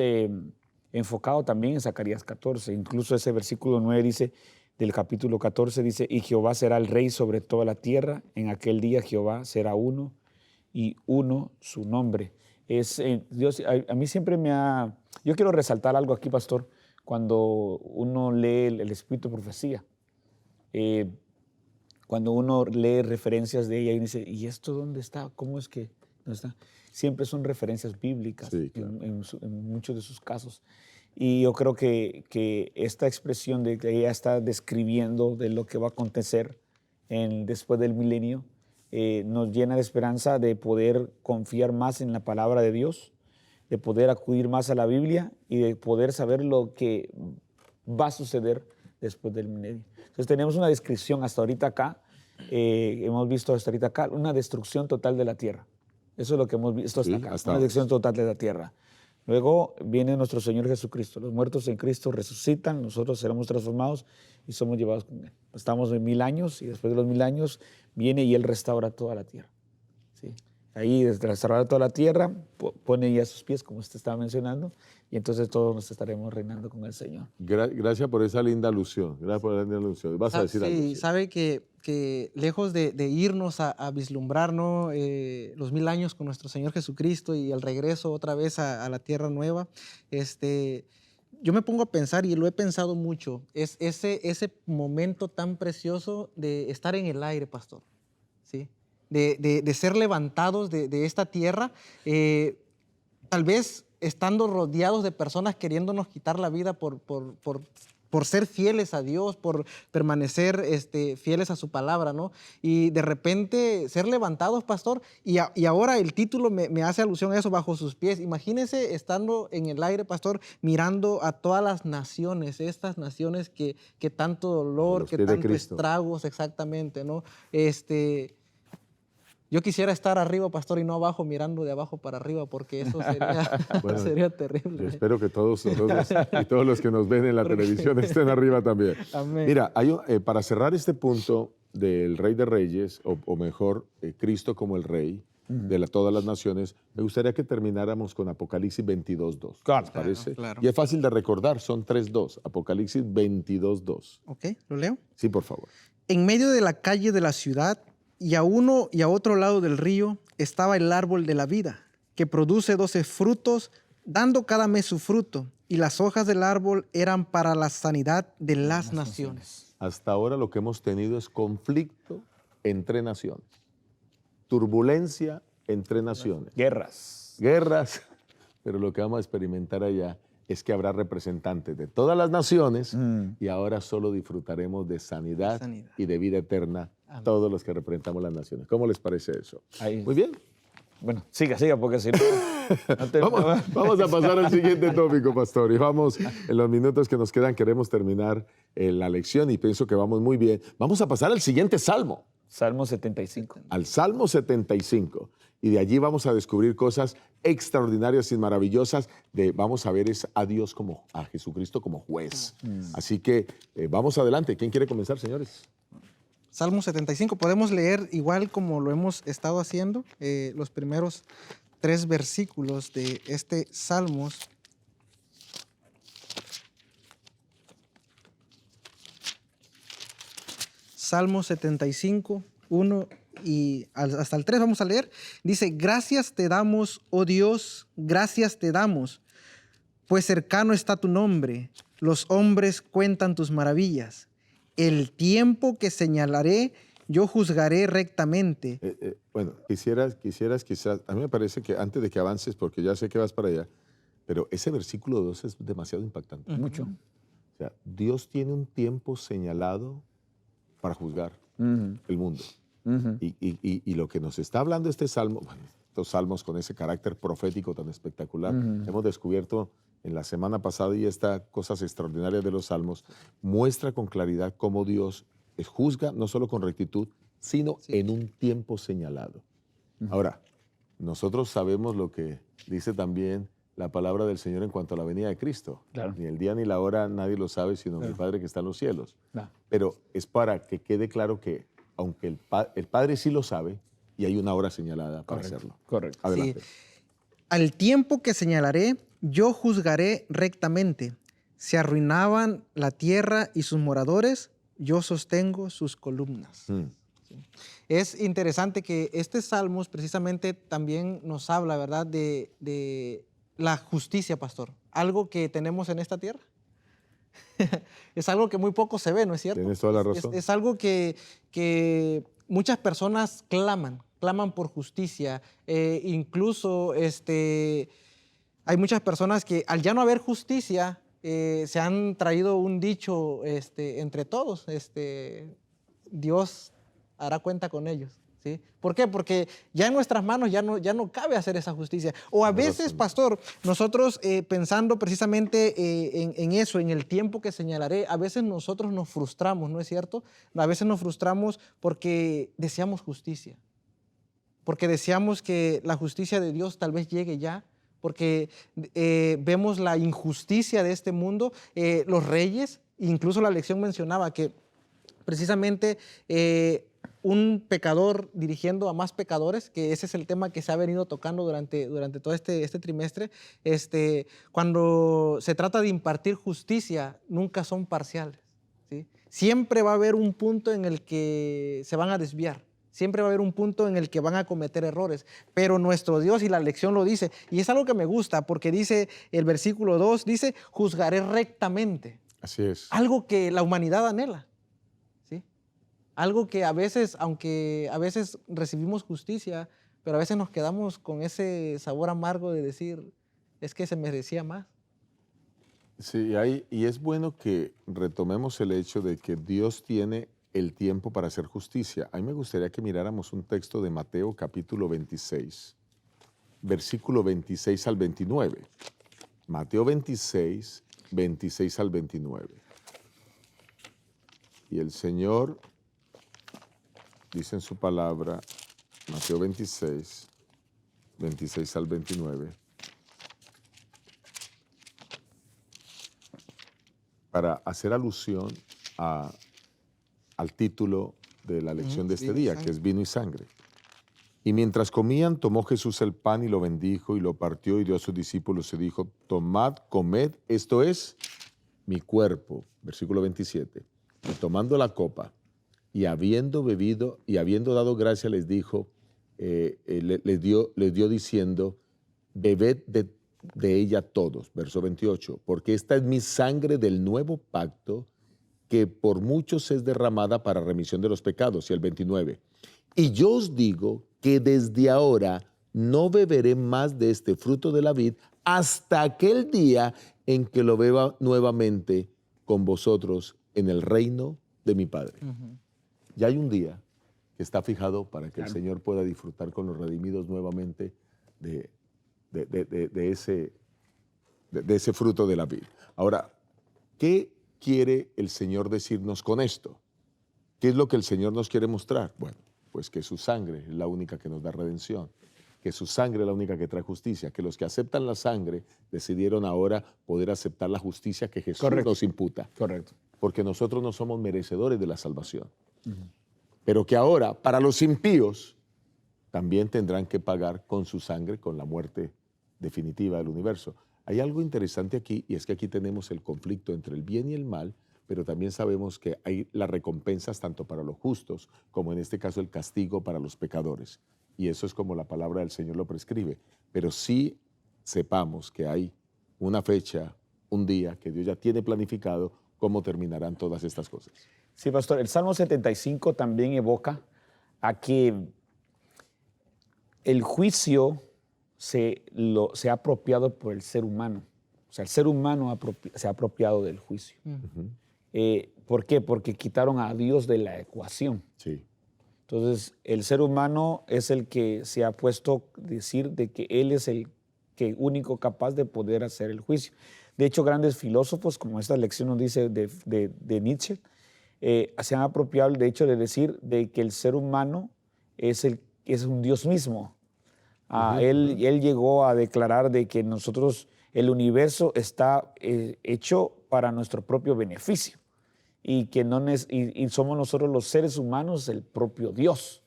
enfocado también en Zacarías 14. Incluso ese versículo 9 dice, del capítulo 14, dice, y Jehová será el rey sobre toda la tierra. En aquel día Jehová será uno y uno su nombre. Dios, a mí siempre yo quiero resaltar algo aquí, pastor, cuando uno lee el Espíritu de Profecía. Cuando uno lee referencias de ella y dice, ¿y esto dónde está? ¿Cómo es que no está? Siempre son referencias bíblicas, Sí, claro. en muchos de sus casos. Y yo creo que esta expresión de que ella está describiendo de lo que va a acontecer después del milenio nos llena de esperanza de poder confiar más en la palabra de Dios, de poder acudir más a la Biblia y de poder saber lo que va a suceder después del milenio. Entonces tenemos una descripción hasta ahorita acá, hemos visto hasta ahorita acá, una destrucción total de la tierra. Eso es lo que hemos visto hasta acá, una destrucción total de la tierra. Luego viene nuestro Señor Jesucristo. Los muertos en Cristo resucitan, nosotros seremos transformados y somos llevados con Él. Estamos en 1000 años y después de los 1000 años viene y Él restaura toda la tierra. ¿Sí? Ahí, desde restaurar toda la tierra, pone ya sus pies, como usted estaba mencionando, y entonces todos nos estaremos reinando con el Señor. Gracias por esa linda alusión. Gracias por la linda alusión. ¿Vas a decir algo? Sí, sabe que lejos de irnos a vislumbrar, ¿no? Los 1000 años con nuestro Señor Jesucristo y el regreso otra vez a la tierra nueva, yo me pongo a pensar, y lo he pensado mucho, es ese momento tan precioso de estar en el aire, pastor, ¿sí? De ser levantados de esta tierra, tal vez estando rodeados de personas queriéndonos quitar la vida por ser fieles a Dios, por permanecer fieles a su palabra, ¿no? Y de repente ser levantados, pastor, y ahora el título me hace alusión a eso, bajo sus pies. Imagínese estando en el aire, pastor, mirando a todas las naciones, estas naciones que tanto dolor, que tanto estragos, exactamente, ¿no? Yo quisiera estar arriba, pastor, y no abajo, mirando de abajo para arriba, porque eso sería terrible. Yo espero que todos nosotros y todos los que nos ven en la televisión estén arriba también. Amén. Mira, para cerrar este punto del Rey de Reyes, o mejor, Cristo como el Rey de todas las naciones, me gustaría que termináramos con Apocalipsis 22:2. Claro, ¿Les parece? claro. Y es fácil de recordar, son 3:2. Apocalipsis 22:2. Ok, ¿lo leo? Sí, por favor. En medio de la calle de la ciudad, y a uno y a otro lado del río, estaba el árbol de la vida, que produce 12 frutos, dando cada mes su fruto, y las hojas del árbol eran para la sanidad de las naciones. Hasta ahora lo que hemos tenido es conflicto entre naciones, turbulencia entre naciones, guerras, pero lo que vamos a experimentar allá es que habrá representantes de todas las naciones y ahora solo disfrutaremos de sanidad y de vida eterna. Amén. Todos los que representamos las naciones. ¿Cómo les parece eso? Ahí. Muy bien. Bueno, siga, porque si no... vamos a pasar al siguiente tópico, pastor. Y vamos, en los minutos que nos quedan, queremos terminar la lección y pienso que vamos muy bien. Vamos a pasar al siguiente salmo. Salmo 75. Al Salmo 75. y de allí vamos a descubrir cosas extraordinarias y maravillosas. Vamos a ver a Dios a Jesucristo como juez. Así que vamos adelante. ¿Quién quiere comenzar, señores? Salmo 75. Podemos leer igual como lo hemos estado haciendo, los primeros 3 versículos de este Salmos. Salmo 75, 1 y hasta el 3 vamos a leer. Dice, gracias te damos, oh Dios, gracias te damos, pues cercano está tu nombre. Los hombres cuentan tus maravillas. El tiempo que señalaré, yo juzgaré rectamente. Bueno, quisieras, a mí me parece que antes de que avances, porque ya sé que vas para allá, pero ese versículo 2 es demasiado impactante. Mucho. O sea, Dios tiene un tiempo señalado para juzgar el mundo. Y lo que nos está hablando este salmo, bueno, estos salmos con ese carácter profético tan espectacular, hemos descubierto en la semana pasada, y estas cosas extraordinarias de los salmos, muestra con claridad cómo Dios juzga no solo con rectitud, sino en un tiempo señalado. Ahora, nosotros sabemos lo que dice también la palabra del Señor en cuanto a la venida de Cristo. Claro. Ni el día ni la hora nadie lo sabe, sino mi Padre que está en los cielos. Claro. Pero es para que quede claro que, aunque el Padre sí lo sabe, y hay una hora señalada para hacerlo. Correcto. Adelante. Sí. Al tiempo que señalaré, yo juzgaré rectamente. Se arruinaban la tierra y sus moradores, yo sostengo sus columnas. Sí. Es interesante que este Salmos precisamente también nos habla, ¿verdad?, de la justicia, pastor. Algo que tenemos en esta tierra. Es algo que muy poco se ve, ¿no es cierto? Tienes toda la razón. Es algo que muchas personas claman por justicia. Incluso hay muchas personas que al ya no haber justicia, se han traído un dicho entre todos, Dios hará cuenta con ellos. ¿Sí? ¿Por qué? Porque ya en nuestras manos ya no cabe hacer esa justicia. O a veces, pastor, nosotros pensando precisamente en eso, en el tiempo que señalaré, a veces nosotros nos frustramos, ¿no es cierto? A veces nos frustramos porque deseamos justicia, porque deseamos que la justicia de Dios tal vez llegue ya, porque vemos la injusticia de este mundo. Los reyes, incluso la lección mencionaba que precisamente un pecador dirigiendo a más pecadores, que ese es el tema que se ha venido tocando durante todo este trimestre. Cuando se trata de impartir justicia, nunca son parciales, ¿sí? Siempre va a haber un punto en el que se van a desviar. Siempre va a haber un punto en el que van a cometer errores, pero nuestro Dios, y la lección lo dice, y es algo que me gusta, porque dice el versículo 2, dice, juzgaré rectamente. Así es. Algo que la humanidad anhela. Algo que a veces, aunque a veces recibimos justicia, pero a veces nos quedamos con ese sabor amargo de decir, es que se merecía más. Sí, y es bueno que retomemos el hecho de que Dios tiene el tiempo para hacer justicia. A mí me gustaría que miráramos un texto de Mateo capítulo 26, versículo 26 al 29. Mateo 26, 26 al 29. Y el Señor dice en su palabra, Mateo 26, 26 al 29, para hacer alusión al título de la lección de este día, que es vino y sangre. Y mientras comían, tomó Jesús el pan y lo bendijo y lo partió y dio a sus discípulos y dijo, tomad, comed, esto es mi cuerpo. Versículo 27. Y tomando la copa, y habiendo bebido y habiendo dado gracia, les dijo, les dio diciendo, bebed de ella todos. Verso 28, porque esta es mi sangre del nuevo pacto, que por muchos es derramada para remisión de los pecados. Y el 29, y yo os digo que desde ahora no beberé más de este fruto de la vid hasta aquel día en que lo beba nuevamente con vosotros en el reino de mi Padre. Ya hay un día que está fijado para que el Señor pueda disfrutar con los redimidos nuevamente de ese fruto de la vid. Ahora, ¿qué quiere el Señor decirnos con esto? ¿Qué es lo que el Señor nos quiere mostrar? Bueno, pues que su sangre es la única que nos da redención. que su sangre es la única que trae justicia, que los que aceptan la sangre decidieron ahora poder aceptar la justicia que Jesús nos imputa. Correcto. Porque nosotros no somos merecedores de la salvación. Pero que ahora, para los impíos, también tendrán que pagar con su sangre, con la muerte definitiva del universo. Hay algo interesante aquí, y es que aquí tenemos el conflicto entre el bien y el mal, pero también sabemos que hay las recompensas tanto para los justos, como en este caso el castigo para los pecadores. Y eso es como la palabra del Señor lo prescribe. Pero sí sepamos que hay una fecha, un día, que Dios ya tiene planificado cómo terminarán todas estas cosas. Sí, pastor, el Salmo 75 también evoca a que el juicio se ha apropiado por el ser humano. O sea, el ser humano se ha apropiado del juicio. ¿Por qué? Porque quitaron a Dios de la ecuación. Sí. Entonces, el ser humano es el que se ha puesto a decir de que él es el único capaz de poder hacer el juicio. De hecho, grandes filósofos, como esta lección nos dice de Nietzsche, se han apropiado de hecho de decir de que el ser humano es un Dios mismo. Él llegó a declarar de que el universo está hecho para nuestro propio beneficio y que y somos nosotros los seres humanos el propio Dios.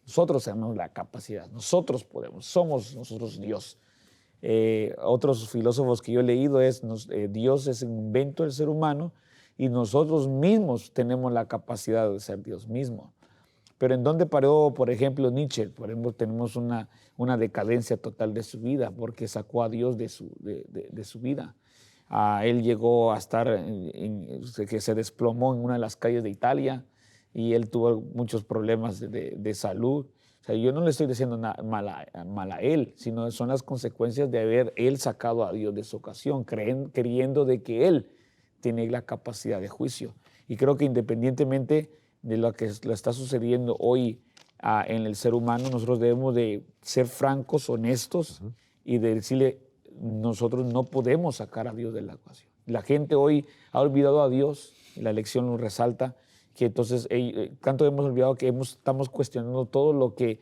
Nosotros tenemos la capacidad, nosotros podemos, somos nosotros Dios. Otros filósofos que yo he leído Dios es un invento del ser humano y nosotros mismos tenemos la capacidad de ser Dios mismo. Pero ¿en dónde paró, por ejemplo, Nietzsche? Por ejemplo, tenemos una decadencia total de su vida porque sacó a Dios de su vida. Él llegó a estar, que se desplomó en una de las calles de Italia y él tuvo muchos problemas de salud. O sea, yo no le estoy diciendo mal a él, sino son las consecuencias de haber él sacado a Dios de su ocasión, creyendo de que él tiene la capacidad de juicio. Y creo que independientemente de lo que le está sucediendo hoy en el ser humano, nosotros debemos de ser francos, honestos y de decirle, nosotros no podemos sacar a Dios de la ecuación. La gente hoy ha olvidado a Dios, y la lección nos resalta que entonces tanto hemos olvidado que estamos cuestionando todo lo que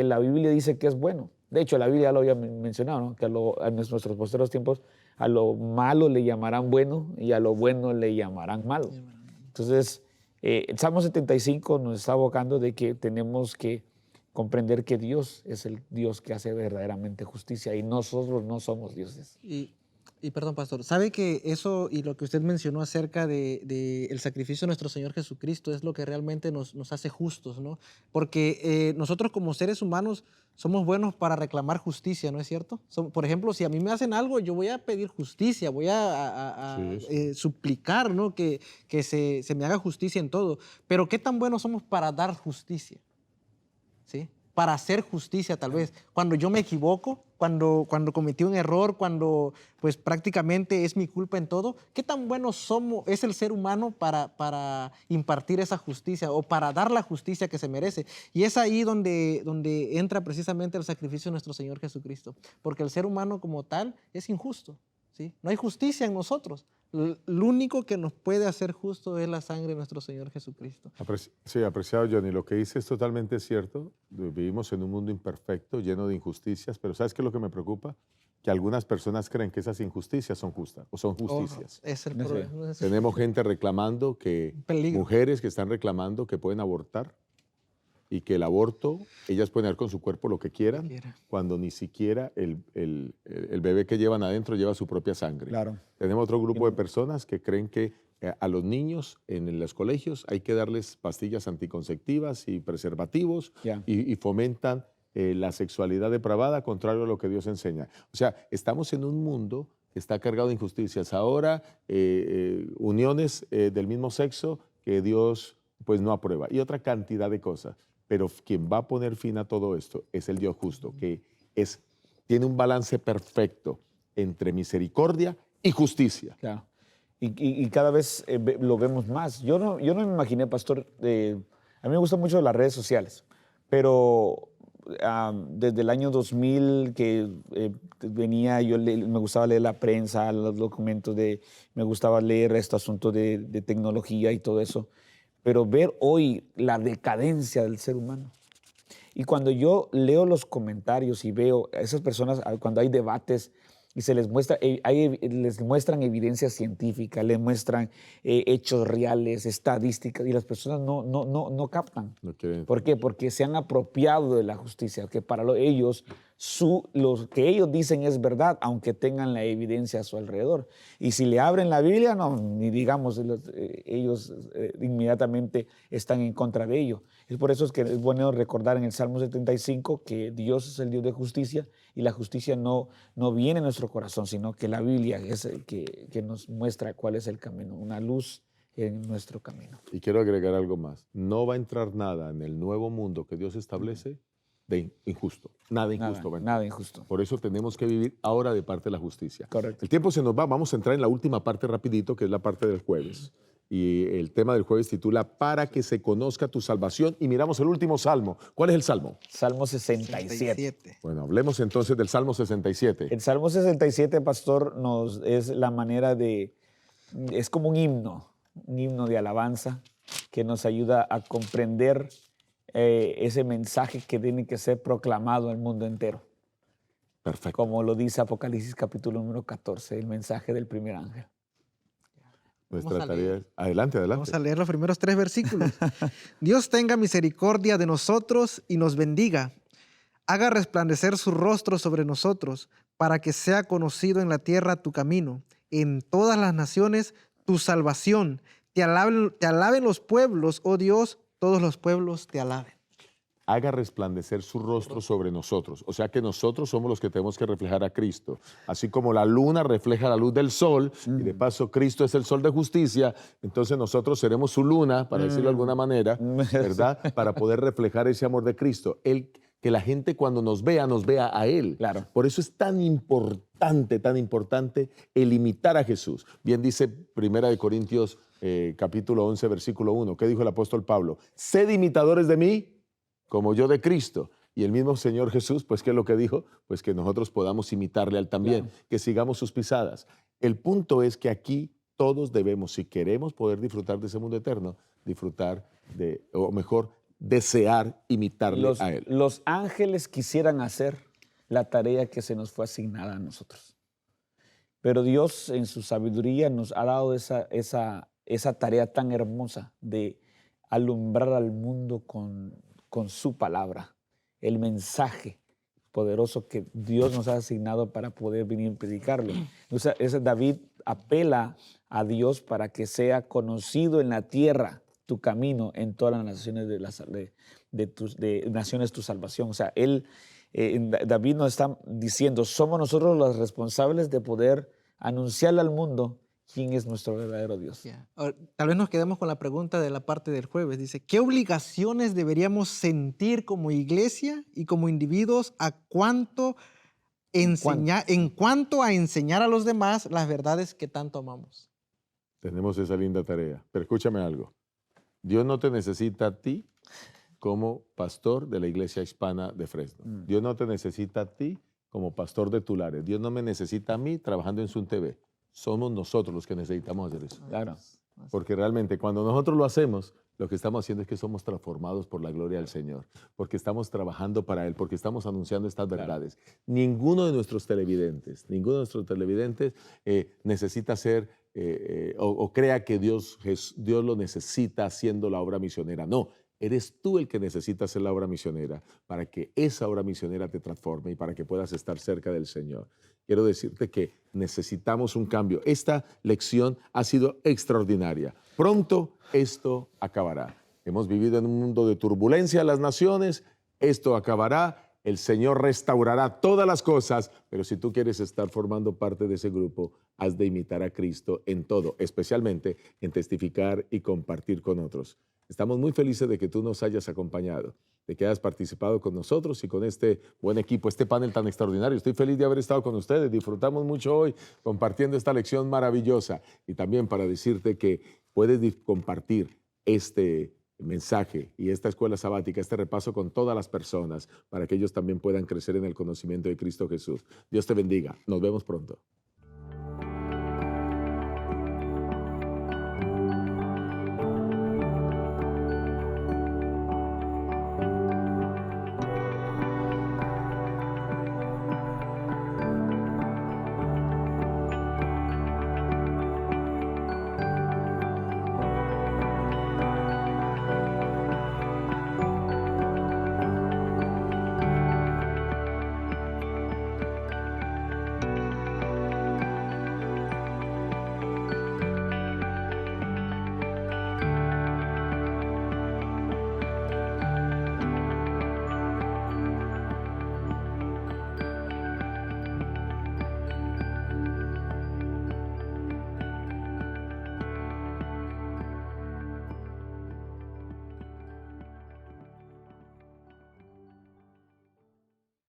la Biblia dice que es bueno. De hecho, la Biblia ya lo había mencionado, ¿no? Que en nuestros posteros tiempos a lo malo le llamarán bueno y a lo bueno le llamarán malo. Entonces, el Salmo 75 nos está abocando de que tenemos que comprender que Dios es el Dios que hace verdaderamente justicia y nosotros no somos dioses. Y perdón, pastor, ¿sabe que eso y lo que usted mencionó acerca de el sacrificio de nuestro Señor Jesucristo es lo que realmente nos hace justos, ¿no? Porque nosotros como seres humanos somos buenos para reclamar justicia, ¿no es cierto? Por ejemplo, si a mí me hacen algo, yo voy a pedir justicia, voy a suplicar, ¿no? Que se me haga justicia en todo. Pero ¿qué tan buenos somos para dar justicia? ¿Sí? Para hacer justicia tal vez. Cuando yo me equivoco, cuando cometí un error, cuando pues prácticamente es mi culpa en todo, ¿qué tan bueno es el ser humano para impartir esa justicia o para dar la justicia que se merece? Y es ahí donde entra precisamente el sacrificio de nuestro Señor Jesucristo, porque el ser humano como tal es injusto, ¿sí? No hay justicia en nosotros. Lo único que nos puede hacer justo es la sangre de nuestro Señor Jesucristo. Sí, apreciado Johnny, lo que dice es totalmente cierto. Vivimos en un mundo imperfecto, lleno de injusticias, pero ¿sabes qué es lo que me preocupa? Que algunas personas creen que esas injusticias son justas o son justicias. Es el problema. Tenemos gente reclamando mujeres que están reclamando que pueden abortar y que el aborto, ellas pueden hacer con su cuerpo lo que quieran, cuando ni siquiera el bebé que llevan adentro lleva su propia sangre. Claro. Tenemos otro grupo de personas que creen que a los niños en los colegios hay que darles pastillas anticonceptivas y preservativos y fomentan la sexualidad depravada, contrario a lo que Dios enseña. O sea, estamos en un mundo que está cargado de injusticias. Ahora, uniones del mismo sexo que Dios pues no aprueba. Y otra cantidad de cosas. Pero quien va a poner fin a todo esto es el Dios justo, que tiene un balance perfecto entre misericordia y justicia. Claro. Y cada vez lo vemos más. Yo no me imaginé, pastor, a mí me gustan mucho las redes sociales, pero desde el año 2000 que venía, me gustaba leer la prensa, los documentos, me gustaba leer este asunto de tecnología y todo eso. Pero ver hoy la decadencia del ser humano Y cuando yo leo los comentarios y veo a esas personas, cuando hay debates y se les muestra, les muestran evidencia científica, les muestran hechos reales, estadísticas, y las personas no captan. No quieren. ¿Por qué? Porque se han apropiado de la justicia, que para ellos lo que ellos dicen es verdad, aunque tengan la evidencia a su alrededor. Y si le abren la Biblia, no, ni digamos, ellos inmediatamente están en contra de ello. Es por eso que es bueno recordar en el Salmo 75 que Dios es el Dios de justicia, y la justicia no viene en nuestro corazón, sino que la Biblia es el que nos muestra cuál es el camino, una luz en nuestro camino. Y quiero agregar algo más. No va a entrar nada en el nuevo mundo que Dios establece de injusto. Nada injusto va a entrar. Nada injusto. Por eso tenemos que vivir ahora de parte de la justicia. Correcto. El tiempo se nos va. Vamos a entrar en la última parte rapidito, que es la parte del jueves. Y el tema del jueves titula Para que se conozca tu salvación. Y miramos el último salmo. ¿Cuál es el salmo? Salmo 67. Bueno, hablemos entonces del Salmo 67. El Salmo 67, pastor, es la manera es como un himno de alabanza que nos ayuda a comprender ese mensaje que tiene que ser proclamado al mundo entero. Perfecto. Como lo dice Apocalipsis capítulo número 14, el mensaje del primer ángel. Nuestra tarea es... Adelante. Vamos a leer los primeros 3 versículos. Dios tenga misericordia de nosotros y nos bendiga. Haga resplandecer su rostro sobre nosotros, para que sea conocido en la tierra tu camino, en todas las naciones tu salvación. Te alaben los pueblos, oh Dios, todos los pueblos te alaben. Haga resplandecer su rostro sobre nosotros. O sea que nosotros somos los que tenemos que reflejar a Cristo. Así como la luna refleja la luz del sol, y de paso Cristo es el sol de justicia, entonces nosotros seremos su luna, para decirlo de alguna manera, ¿verdad? Para poder reflejar ese amor de Cristo. Que la gente cuando nos vea a Él. Claro. Por eso es tan importante el imitar a Jesús. Bien dice 1 Corintios capítulo 11, versículo 1. ¿Qué dijo el apóstol Pablo? Sed imitadores de mí, como yo de Cristo. Y el mismo Señor Jesús, pues, ¿qué es lo que dijo? Pues que nosotros podamos imitarle a Él también, claro, que sigamos sus pisadas. El punto es que aquí todos debemos, si queremos poder disfrutar de ese mundo eterno, desear imitarle a Él. Los ángeles quisieran hacer la tarea que se nos fue asignada a nosotros. Pero Dios, en su sabiduría, nos ha dado esa tarea tan hermosa de alumbrar al mundo con su palabra, el mensaje poderoso que Dios nos ha asignado para poder venir a predicarlo. Entonces, David apela a Dios para que sea conocido en la tierra tu camino, en todas las naciones de naciones tu salvación. O sea, David nos está diciendo, somos nosotros los responsables de poder anunciarle al mundo quién es nuestro verdadero Dios. Yeah. Tal vez nos quedemos con la pregunta de la parte del jueves. Dice, ¿qué obligaciones deberíamos sentir como iglesia y como individuos en cuanto a enseñar a los demás las verdades que tanto amamos? Tenemos esa linda tarea. Pero escúchame algo. Dios no te necesita a ti como pastor de la iglesia hispana de Fresno. Dios no te necesita a ti como pastor de Tulares. Dios no me necesita a mí trabajando en Sun TV. Somos nosotros los que necesitamos hacer eso. Claro. Porque realmente cuando nosotros lo hacemos, lo que estamos haciendo es que somos transformados por la gloria del Señor, porque estamos trabajando para Él, porque estamos anunciando estas verdades. Ninguno de nuestros televidentes necesita ser o crea que Dios lo necesita haciendo la obra misionera. No, eres tú el que necesita hacer la obra misionera para que esa obra misionera te transforme y para que puedas estar cerca del Señor. Quiero decirte que necesitamos un cambio. Esta lección ha sido extraordinaria. Pronto esto acabará. Hemos vivido en un mundo de turbulencia en las naciones. Esto acabará. El Señor restaurará todas las cosas, pero si tú quieres estar formando parte de ese grupo, has de imitar a Cristo en todo, especialmente en testificar y compartir con otros. Estamos muy felices de que tú nos hayas acompañado, de que hayas participado con nosotros y con este buen equipo, este panel tan extraordinario. Estoy feliz de haber estado con ustedes. Disfrutamos mucho hoy compartiendo esta lección maravillosa. Y también para decirte que puedes compartir este mensaje y esta escuela sabática, este repaso con todas las personas para que ellos también puedan crecer en el conocimiento de Cristo Jesús. Dios te bendiga. Nos vemos pronto.